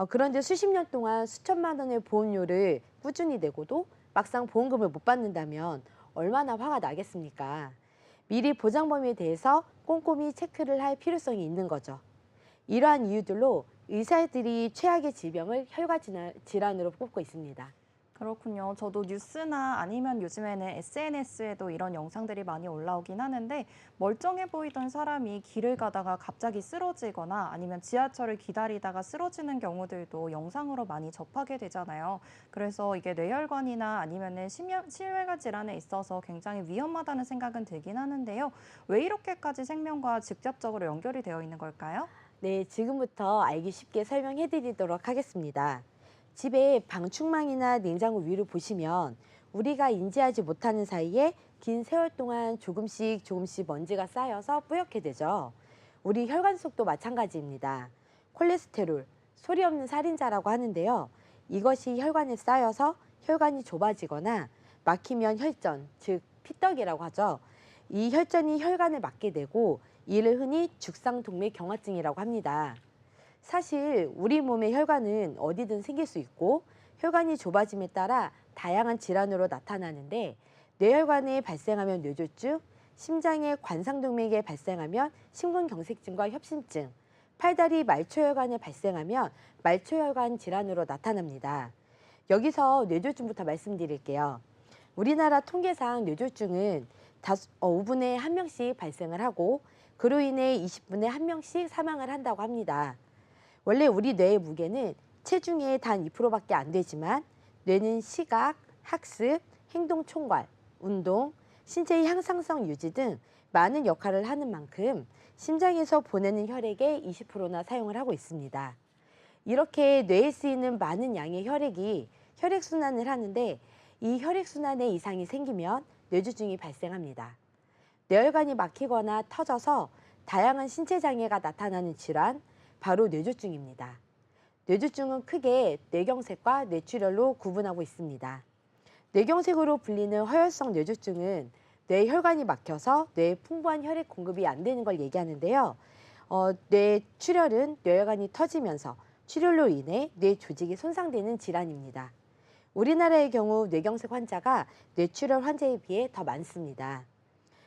그런데 수십 년 동안 수천만 원의 보험료를 꾸준히 내고도 막상 보험금을 못 받는다면 얼마나 화가 나겠습니까? 미리 보장 범위에 대해서 꼼꼼히 체크를 할 필요성이 있는 거죠. 이러한 이유들로 의사들이 최악의 질병을 혈관 질환으로 꼽고 있습니다. 그렇군요. 저도 뉴스나 아니면 요즘에는 SNS에도 이런 영상들이 많이 올라오긴 하는데 멀쩡해 보이던 사람이 길을 가다가 갑자기 쓰러지거나 아니면 지하철을 기다리다가 쓰러지는 경우들도 영상으로 많이 접하게 되잖아요. 그래서 이게 뇌혈관이나 아니면은 심혈관 질환에 있어서 굉장히 위험하다는 생각은 들긴 하는데요. 왜 이렇게까지 생명과 직접적으로 연결이 되어 있는 걸까요? 네, 지금부터 알기 쉽게 설명해 드리도록 하겠습니다. 집에 방충망이나 냉장고 위를 보시면 우리가 인지하지 못하는 사이에 긴 세월 동안 조금씩 먼지가 쌓여서 뿌옇게 되죠. 우리 혈관 속도 마찬가지입니다. 콜레스테롤, 소리 없는 살인자라고 하는데요. 이것이 혈관에 쌓여서 혈관이 좁아지거나 막히면 혈전, 즉 피떡이라고 하죠. 이 혈전이 혈관을 막게 되고 이를 흔히 죽상동맥경화증이라고 합니다. 사실 우리 몸의 혈관은 어디든 생길 수 있고 혈관이 좁아짐에 따라 다양한 질환으로 나타나는데 뇌혈관에 발생하면 뇌졸중, 심장의 관상동맥에 발생하면 심근경색증과 협심증, 팔다리 말초혈관에 발생하면 말초혈관 질환으로 나타납니다. 여기서 뇌졸중부터 말씀드릴게요. 우리나라 통계상 뇌졸중은 5분에 1명씩 발생을 하고 그로 인해 20분에 1명씩 사망을 한다고 합니다. 원래 우리 뇌의 무게는 체중의 단 2%밖에 안 되지만 뇌는 시각, 학습, 행동 총괄, 운동, 신체의 향상성 유지 등 많은 역할을 하는 만큼 심장에서 보내는 혈액의 20%나 사용을 하고 있습니다. 이렇게 뇌에 쓰이는 많은 양의 혈액이 혈액순환을 하는데 이 혈액순환에 이상이 생기면 뇌졸중이 발생합니다. 뇌혈관이 막히거나 터져서 다양한 신체 장애가 나타나는 질환, 바로 뇌졸중입니다. 뇌졸중은 크게 뇌경색과 뇌출혈로 구분하고 있습니다. 뇌경색으로 불리는 허혈성 뇌졸중은 뇌혈관이 막혀서 뇌에 풍부한 혈액 공급이 안 되는 걸 얘기하는데요. 뇌출혈은 뇌혈관이 터지면서 출혈로 인해 뇌 조직이 손상되는 질환입니다. 우리나라의 경우 뇌경색 환자가 뇌출혈 환자에 비해 더 많습니다.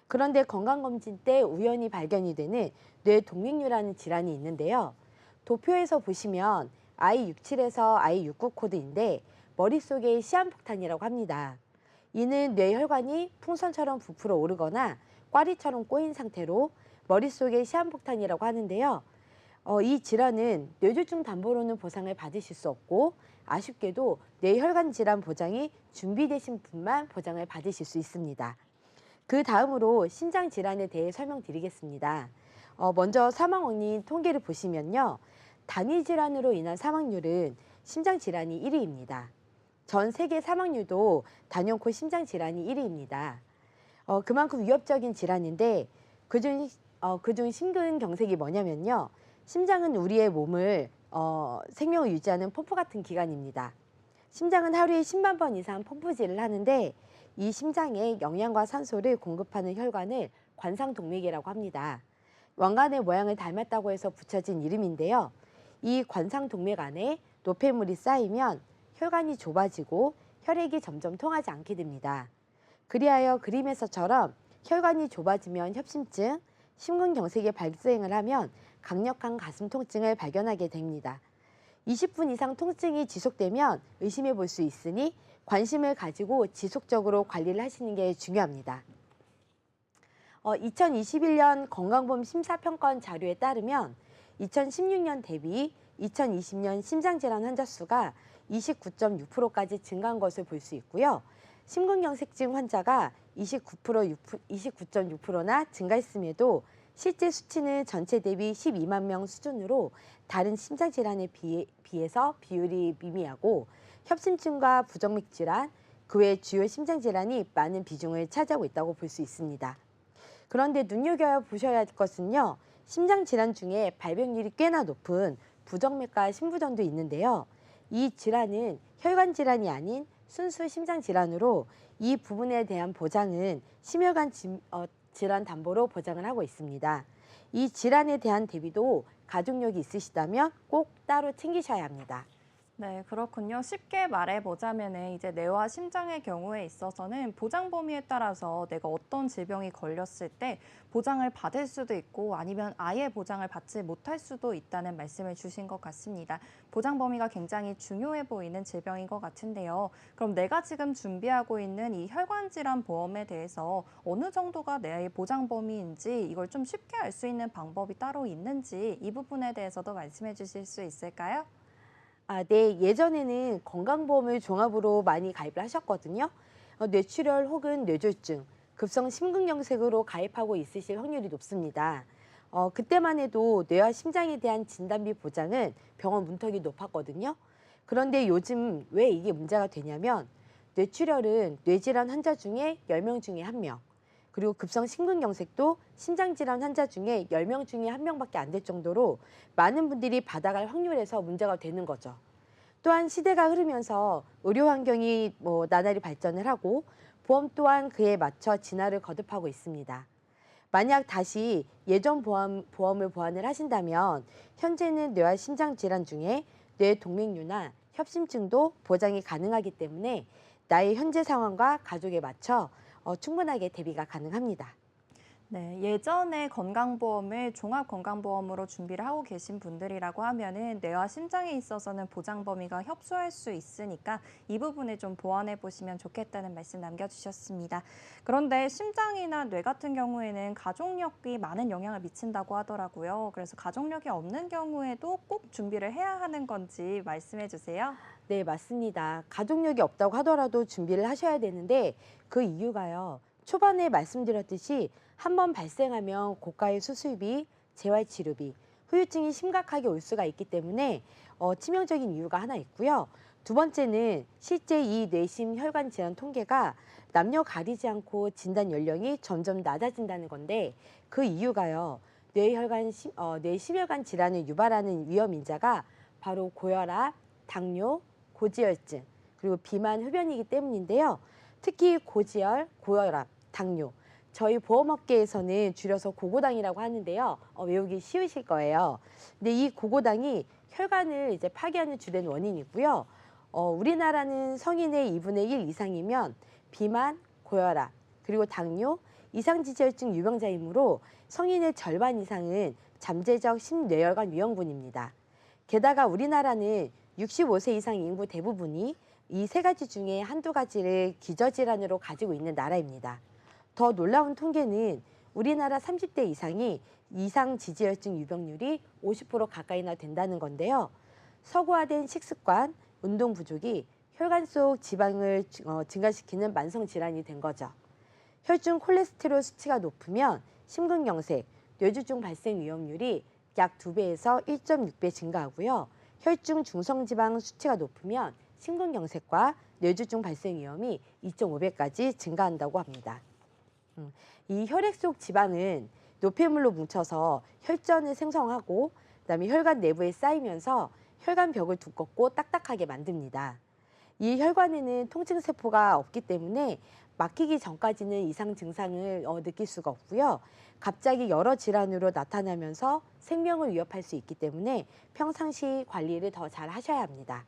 그런데 건강검진 때 우연히 발견이 되는 뇌동맥류라는 질환이 있는데요. 도표에서 보시면 I67에서 I69 코드인데 머릿속에 시한폭탄이라고 합니다. 이는 뇌혈관이 풍선처럼 부풀어 오르거나 꽈리처럼 꼬인 상태로 머릿속에 시한폭탄이라고 하는데요. 이 질환은 뇌졸중 담보로는 보상을 받으실 수 없고 아쉽게도 뇌혈관 질환 보장이 준비되신 분만 보장을 받으실 수 있습니다. 그 다음으로 심장 질환에 대해 설명드리겠습니다. 먼저 사망 원인 통계를 보시면요. 단위 질환으로 인한 사망률은 심장 질환이 1위입니다. 전 세계 사망률도 단연코 심장 질환이 1위입니다. 그만큼 위협적인 질환인데 그중 심근경색이 뭐냐면요. 심장은 우리의 몸을 생명을 유지하는 펌프 같은 기관입니다. 심장은 하루에 10만 번 이상 펌프질을 하는데 이 심장에 영양과 산소를 공급하는 혈관을 관상동맥이라고 합니다. 왕관의 모양을 닮았다고 해서 붙여진 이름인데요. 이 관상동맥 안에 노폐물이 쌓이면 혈관이 좁아지고 혈액이 점점 통하지 않게 됩니다. 그리하여 그림에서처럼 혈관이 좁아지면 협심증, 심근경색의 발생을 하면 강력한 가슴 통증을 발견하게 됩니다. 20분 이상 통증이 지속되면 의심해 볼 수 있으니 관심을 가지고 지속적으로 관리를 하시는 게 중요합니다. 2021년 건강보험 심사평가원 자료에 따르면 2016년 대비 2020년 심장질환 환자 수가 29.6%까지 증가한 것을 볼 수 있고요. 심근경색증 환자가 29.6%나 증가했음에도 실제 수치는 전체 대비 12만 명 수준으로 다른 심장질환에 비해서 비율이 미미하고 협심증과 부정맥질환, 그 외 주요 심장질환이 많은 비중을 차지하고 있다고 볼 수 있습니다. 그런데 눈여겨보셔야 할 것은요. 심장질환 중에 발병률이 꽤나 높은 부정맥과 심부전도 있는데요. 이 질환은 혈관 질환이 아닌 순수 심장 질환으로 이 부분에 대한 보장은 심혈관 질환 담보로 보장을 하고 있습니다. 이 질환에 대한 대비도 가족력이 있으시다면 꼭 따로 챙기셔야 합니다. 네, 그렇군요. 쉽게 말해보자면은 이제 뇌와 심장의 경우에 있어서는 보장 범위에 따라서 내가 어떤 질병이 걸렸을 때 보장을 받을 수도 있고 아니면 아예 보장을 받지 못할 수도 있다는 말씀을 주신 것 같습니다. 보장 범위가 굉장히 중요해 보이는 질병인 것 같은데요. 그럼 내가 지금 준비하고 있는 이 혈관 질환 보험에 대해서 어느 정도가 내 보장 범위인지 이걸 좀 쉽게 알 수 있는 방법이 따로 있는지 이 부분에 대해서도 말씀해 주실 수 있을까요? 네. 예전에는 건강보험을 종합으로 많이 가입을 하셨거든요. 뇌출혈 혹은 뇌졸중, 급성 심근경색으로 가입하고 있으실 확률이 높습니다. 그때만 해도 뇌와 심장에 대한 진단비 보장은 병원 문턱이 높았거든요. 그런데 요즘 왜 이게 문제가 되냐면 뇌출혈은 뇌질환 환자 중에 10명 중에 1명, 그리고 급성 심근경색도 심장질환 환자 중에 10명 중에 1명밖에 안 될 정도로 많은 분들이 받아갈 확률에서 문제가 되는 거죠. 또한 시대가 흐르면서 의료 환경이 나날이 발전을 하고 보험 또한 그에 맞춰 진화를 거듭하고 있습니다. 만약 다시 예전 보험을 보완을 하신다면 현재는 뇌와 심장 질환 중에 뇌동맥류나 협심증도 보장이 가능하기 때문에 나의 현재 상황과 가족에 맞춰 충분하게 대비가 가능합니다. 네, 예전에 건강보험을 종합건강보험으로 준비를 하고 계신 분들이라고 하면은 뇌와 심장에 있어서는 보장 범위가 협소할 수 있으니까 이 부분을 좀 보완해 보시면 좋겠다는 말씀 남겨주셨습니다. 그런데 심장이나 뇌 같은 경우에는 가족력이 많은 영향을 미친다고 하더라고요. 그래서 가족력이 없는 경우에도 꼭 준비를 해야 하는 건지 말씀해 주세요. 네, 맞습니다. 가족력이 없다고 하더라도 준비를 하셔야 되는데 그 이유가요. 초반에 말씀드렸듯이 한번 발생하면 고가의 수술비, 재활치료비, 후유증이 심각하게 올 수가 있기 때문에 치명적인 이유가 하나 있고요. 두 번째는 실제 이 뇌심 혈관 질환 통계가 남녀 가리지 않고 진단 연령이 점점 낮아진다는 건데 그 이유가요. 뇌심혈관 질환을 유발하는 위험 인자가 바로 고혈압, 당뇨, 고지혈증, 그리고 비만, 흡연이기 때문인데요. 특히 고지혈, 고혈압, 당뇨. 저희 보험업계에서는 줄여서 고고당이라고 하는데요. 외우기 쉬우실 거예요. 근데 이 고고당이 혈관을 이제 파괴하는 주된 원인이고요. 우리나라는 성인의 2분의 1 이상이면 비만, 고혈압, 그리고 당뇨, 이상지지혈증 유병자이므로 성인의 절반 이상은 잠재적 심뇌혈관 위험군입니다. 게다가 우리나라는 65세 이상 인구 대부분이 이 세 가지 중에 한두 가지를 기저질환으로 가지고 있는 나라입니다. 더 놀라운 통계는 우리나라 30대 이상이 이상지지혈증 유병률이 50% 가까이나 된다는 건데요. 서구화된 식습관, 운동 부족이 혈관 속 지방을 증가시키는 만성 질환이 된 거죠. 혈중 콜레스테롤 수치가 높으면 심근경색, 뇌졸중 발생 위험률이 약 2배에서 1.6배 증가하고요. 혈중 중성지방 수치가 높으면 심근경색과 뇌졸중 발생 위험이 2.5배까지 증가한다고 합니다. 이 혈액 속 지방은 노폐물로 뭉쳐서 혈전을 생성하고 그다음에 혈관 내부에 쌓이면서 혈관벽을 두껍고 딱딱하게 만듭니다. 이 혈관에는 통증세포가 없기 때문에 막히기 전까지는 이상 증상을 느낄 수가 없고요. 갑자기 여러 질환으로 나타나면서 생명을 위협할 수 있기 때문에 평상시 관리를 더 잘 하셔야 합니다.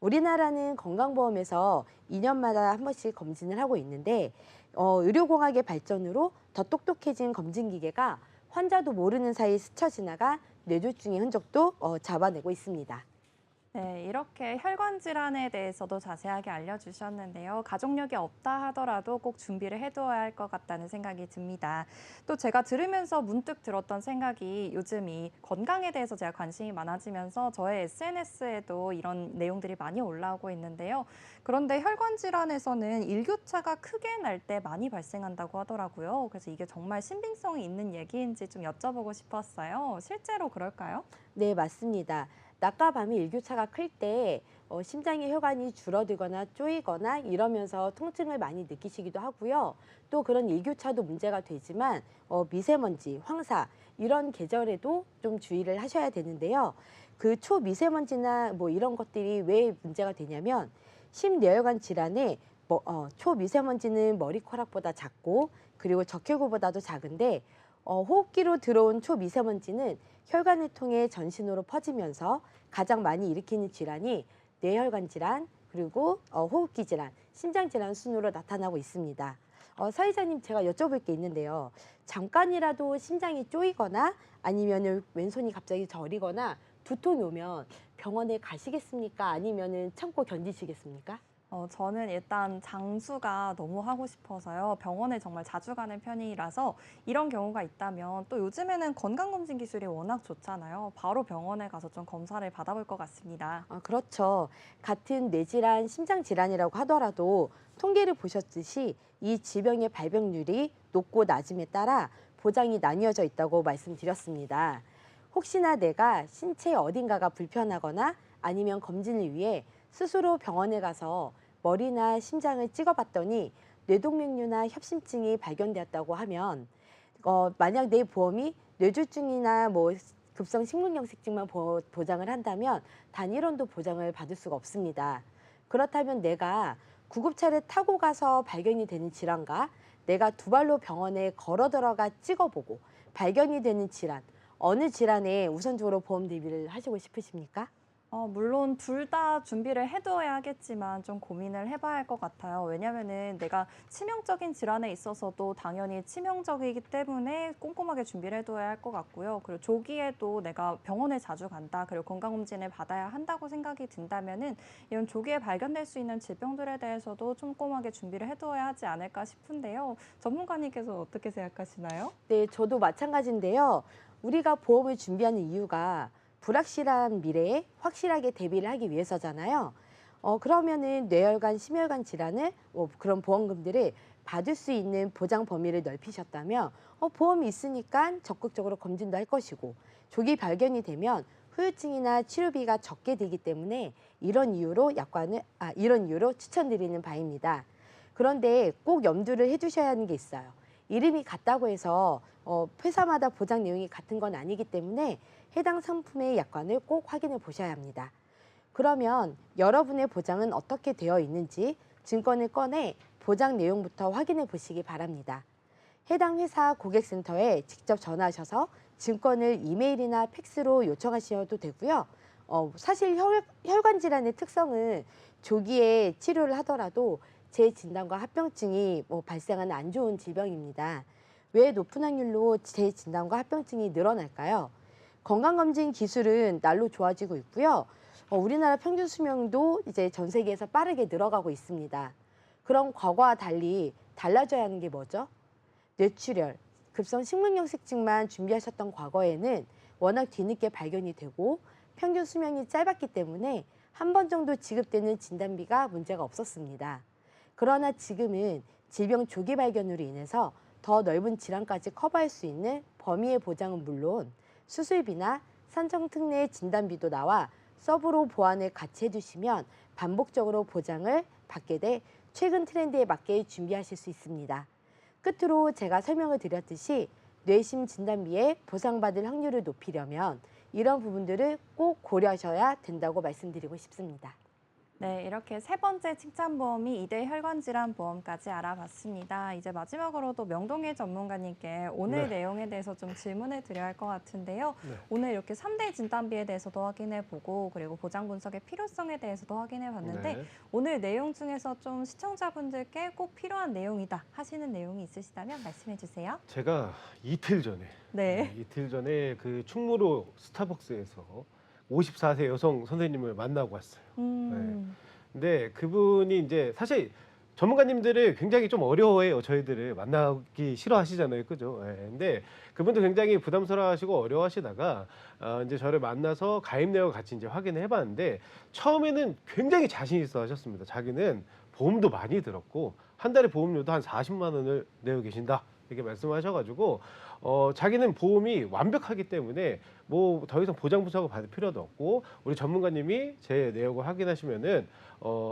우리나라는 건강보험에서 2년마다 한 번씩 검진을 하고 있는데 의료공학의 발전으로 더 똑똑해진 검진기계가 환자도 모르는 사이 스쳐 지나가 뇌졸중의 흔적도 잡아내고 있습니다. 네, 이렇게 혈관 질환에 대해서도 자세하게 알려주셨는데요. 가족력이 없다 하더라도 꼭 준비를 해두어야 할 것 같다는 생각이 듭니다. 또 제가 들으면서 문득 들었던 생각이 요즘 이 건강에 대해서 제가 관심이 많아지면서 저의 SNS에도 이런 내용들이 많이 올라오고 있는데요. 그런데 혈관 질환에서는 일교차가 크게 날 때 많이 발생한다고 하더라고요. 그래서 이게 정말 신빙성이 있는 얘기인지 좀 여쭤보고 싶었어요. 실제로 그럴까요? 네, 맞습니다. 낮과 밤의 일교차가 클 때 심장의 혈관이 줄어들거나 쪼이거나 이러면서 통증을 많이 느끼시기도 하고요. 또 그런 일교차도 문제가 되지만 미세먼지, 황사 이런 계절에도 좀 주의를 하셔야 되는데요. 그 초미세먼지나 뭐 이런 것들이 왜 문제가 되냐면 심뇌혈관 질환에 초미세먼지는 머리카락보다 작고 그리고 적혈구보다도 작은데 호흡기로 들어온 초미세먼지는 혈관을 통해 전신으로 퍼지면서 가장 많이 일으키는 질환이 뇌혈관 질환, 그리고 호흡기 질환, 심장 질환 순으로 나타나고 있습니다. 사회자님, 제가 여쭤볼 게 있는데요. 잠깐이라도 심장이 쪼이거나 아니면 왼손이 갑자기 저리거나 두통이 오면 병원에 가시겠습니까? 아니면 참고 견디시겠습니까? 저는 일단 장수가 너무 하고 싶어서요. 병원에 정말 자주 가는 편이라서 이런 경우가 있다면 또 요즘에는 건강검진 기술이 워낙 좋잖아요. 바로 병원에 가서 좀 검사를 받아볼 것 같습니다. 그렇죠. 같은 뇌질환, 심장질환이라고 하더라도 통계를 보셨듯이 이 질병의 발병률이 높고 낮음에 따라 보장이 나뉘어져 있다고 말씀드렸습니다. 혹시나 내가 신체 어딘가가 불편하거나 아니면 검진을 위해 스스로 병원에 가서 머리나 심장을 찍어봤더니 뇌동맥류나 협심증이 발견되었다고 하면 만약 내 보험이 뇌졸중이나 뭐 급성 심근경색증만 보장을 한다면 단 1원도 보장을 받을 수가 없습니다. 그렇다면 내가 구급차를 타고 가서 발견이 되는 질환과 내가 두 발로 병원에 걸어 들어가 찍어보고 발견이 되는 질환, 어느 질환에 우선적으로 보험 대비를 하시고 싶으십니까? 물론 둘 다 준비를 해두어야 하겠지만 좀 고민을 해봐야 할 것 같아요. 왜냐면은 내가 치명적인 질환에 있어서도 당연히 치명적이기 때문에 꼼꼼하게 준비를 해둬야 할 것 같고요. 그리고 조기에도 내가 병원에 자주 간다, 그리고 건강검진을 받아야 한다고 생각이 든다면은 이런 조기에 발견될 수 있는 질병들에 대해서도 꼼꼼하게 준비를 해두어야 하지 않을까 싶은데요. 전문가님께서 어떻게 생각하시나요? 네, 저도 마찬가지인데요. 우리가 보험을 준비하는 이유가 불확실한 미래에 확실하게 대비를 하기 위해서잖아요. 그러면은 뇌혈관, 심혈관 질환을 그런 보험금들을 받을 수 있는 보장 범위를 넓히셨다면 보험이 있으니까 적극적으로 검진도 할 것이고 조기 발견이 되면 후유증이나 치료비가 적게 들기 때문에 이런 이유로 추천드리는 바입니다. 그런데 꼭 염두를 해두셔야 하는 게 있어요. 이름이 같다고 해서 회사마다 보장 내용이 같은 건 아니기 때문에 해당 상품의 약관을 꼭 확인해 보셔야 합니다. 그러면 여러분의 보장은 어떻게 되어 있는지 증권을 꺼내 보장 내용부터 확인해 보시기 바랍니다. 해당 회사 고객센터에 직접 전화하셔서 증권을 이메일이나 팩스로 요청하셔도 되고요. 사실 혈관 질환의 특성은 조기에 치료를 하더라도 재진단과 합병증이 발생하는 안 좋은 질병입니다. 왜 높은 확률로 재진단과 합병증이 늘어날까요? 건강검진 기술은 날로 좋아지고 있고요. 우리나라 평균 수명도 이제 전 세계에서 빠르게 늘어가고 있습니다. 그럼 과거와 달리 달라져야 하는 게 뭐죠? 뇌출혈, 급성 심근경색증만 준비하셨던 과거에는 워낙 뒤늦게 발견이 되고 평균 수명이 짧았기 때문에 한 번 정도 지급되는 진단비가 문제가 없었습니다. 그러나 지금은 질병 조기 발견으로 인해서 더 넓은 질환까지 커버할 수 있는 범위의 보장은 물론 수술비나 산정특례 진단비도 나와 서브로 보완을 같이 해주시면 반복적으로 보장을 받게 돼 최근 트렌드에 맞게 준비하실 수 있습니다. 끝으로 제가 설명을 드렸듯이 뇌심 진단비에 보상받을 확률을 높이려면 이런 부분들을 꼭 고려하셔야 된다고 말씀드리고 싶습니다. 네, 이렇게 세 번째 칭찬보험이 이대 혈관질환 보험까지 알아봤습니다. 이제 마지막으로도 명동의 전문가님께 오늘 네. 내용에 대해서 좀 질문을 드려야 할 것 같은데요. 네. 오늘 이렇게 3대 진단비에 대해서도 확인해보고 그리고 보장 분석의 필요성에 대해서도 확인해봤는데 네. 오늘 내용 중에서 좀 시청자분들께 꼭 필요한 내용이다 하시는 내용이 있으시다면 말씀해주세요. 제가 이틀 전에 네. 이틀 전에 그 충무로 스타벅스에서 54세 여성 선생님을 만나고 왔어요. 근데 그분이 이제 사실 전문가님들을 굉장히 좀 어려워해요. 저희들을 만나기 싫어하시잖아요. 그죠? 예. 근데 그분도 굉장히 부담스러워하시고 어려워하시다가 이제 저를 만나서 가입 내역을 같이 이제 확인을 해봤는데 처음에는 굉장히 자신 있어 하셨습니다. 자기는 보험도 많이 들었고 한 달에 보험료도 한 40만 원을 내고 계신다. 이렇게 말씀하셔가지고 자기는 보험이 완벽하기 때문에 뭐 더 이상 보장 분석을 받을 필요도 없고 우리 전문가님이 제 내역을 확인하시면은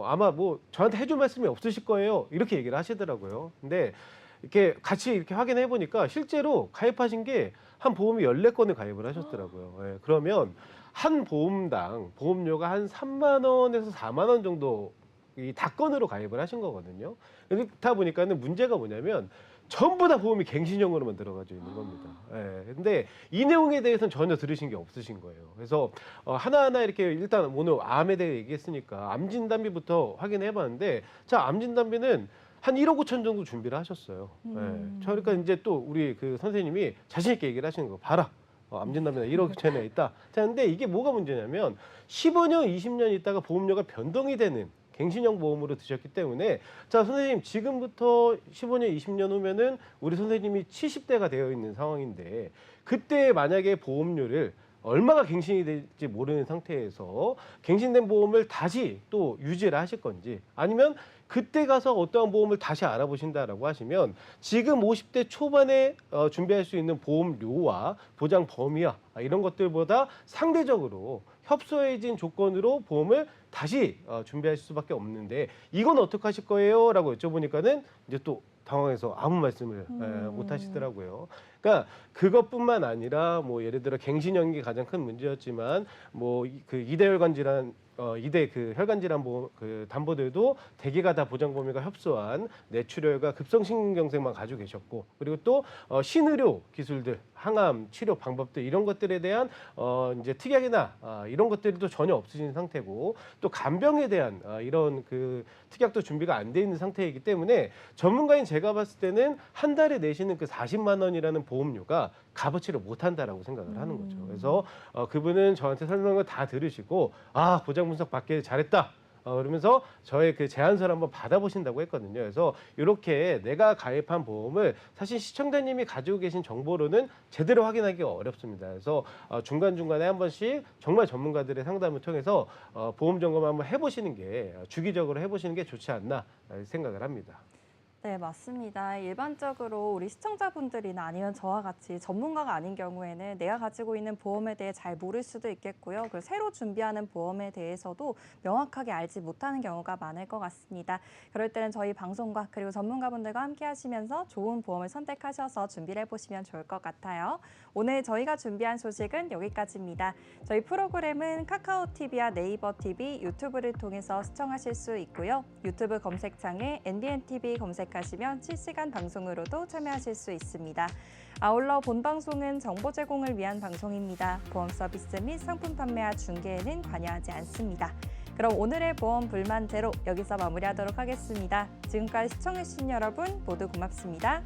아마 뭐 저한테 해줄 말씀이 없으실 거예요 이렇게 얘기를 하시더라고요. 근데 이렇게 같이 이렇게 확인해 보니까 실제로 가입하신 게 한 보험이 14건을 가입을 하셨더라고요. 예, 그러면 한 보험당 보험료가 한 3만 원에서 4만 원 정도 이 다건으로 가입을 하신 거거든요. 그렇다 보니까는 문제가 뭐냐면 전부 다 보험이 갱신형으로만 들어가져 있는 겁니다. 예. 근데 이 내용에 대해서는 전혀 들으신 게 없으신 거예요. 그래서 하나하나 이렇게 일단 오늘 암에 대해 얘기했으니까 암 진단비부터 확인해 봤는데 자, 암 진단비는 한 1억 5천 정도 준비를 하셨어요. 예. 그러니까 이제 또 우리 그 선생님이 자신 있게 얘기를 하시는 거 봐라. 암 진단비가 1억 5천에 있다. 자, 근데 이게 뭐가 문제냐면 15년, 20년 있다가 보험료가 변동이 되는 갱신형 보험으로 드셨기 때문에 자 선생님 지금부터 15년 20년 후면은 우리 선생님이 70대가 되어 있는 상황인데 그때 만약에 보험료를 얼마가 갱신이 될지 모르는 상태에서 갱신된 보험을 다시 또 유지를 하실 건지 아니면 그때 가서 어떠한 보험을 다시 알아보신다라고 하시면 지금 50대 초반에 준비할 수 있는 보험료와 보장 범위와 이런 것들보다 상대적으로 협소해진 조건으로 보험을 다시 준비할 수밖에 없는데 이건 어떻게 하실 거예요? 라고 여쭤보니까는 이제 또 당황해서 아무 말씀을 못 하시더라고요. 그러니까 그것뿐만 아니라 뭐 예를 들어 갱신형이 가장 큰 문제였지만 뭐 그 이대혈관 질환 이대 그 혈관 질환 보험 그 담보들도 대개가 다 보장 범위가 협소한 뇌출혈과 급성심근경색만 가지고 계셨고 그리고 또 신의료 기술들 항암 치료 방법들 이런 것들에 대한 이제 특약이나 이런 것들도 전혀 없으신 상태고 또 간병에 대한 이런 그 특약도 준비가 안 돼 있는 상태이기 때문에 전문가인 제가 봤을 때는 한 달에 내시는 그 40만 원이라는 보험료가 값어치를 못한다라고 생각을 하는 거죠. 그래서 그분은 저한테 설명을 다 들으시고 아 보장 분석 받길 잘했다. 그러면서 저의 그 제안서를 한번 받아보신다고 했거든요. 그래서 이렇게 내가 가입한 보험을 사실 시청자님이 가지고 계신 정보로는 제대로 확인하기가 어렵습니다. 그래서 중간중간에 한 번씩 정말 전문가들의 상담을 통해서 보험 점검 한번 해보시는 게 주기적으로 해보시는 게 좋지 않나 생각을 합니다. 네, 맞습니다. 일반적으로 우리 시청자분들이나 아니면 저와 같이 전문가가 아닌 경우에는 내가 가지고 있는 보험에 대해 잘 모를 수도 있겠고요. 그리고 새로 준비하는 보험에 대해서도 명확하게 알지 못하는 경우가 많을 것 같습니다. 그럴 때는 저희 방송과 그리고 전문가분들과 함께 하시면서 좋은 보험을 선택하셔서 준비를 해보시면 좋을 것 같아요. 오늘 저희가 준비한 소식은 여기까지입니다. 저희 프로그램은 카카오TV와 네이버TV, 유튜브를 통해서 시청하실 수 있고요. 유튜브 검색창에 NBNTV 검색하시면 실시간 방송으로도 참여하실 수 있습니다. 아울러 본 방송은 정보 제공을 위한 방송입니다. 보험 서비스 및 상품 판매와 중개에는 관여하지 않습니다. 그럼 오늘의 보험 불만 제로 여기서 마무리하도록 하겠습니다. 지금까지 시청해주신 여러분 모두 고맙습니다.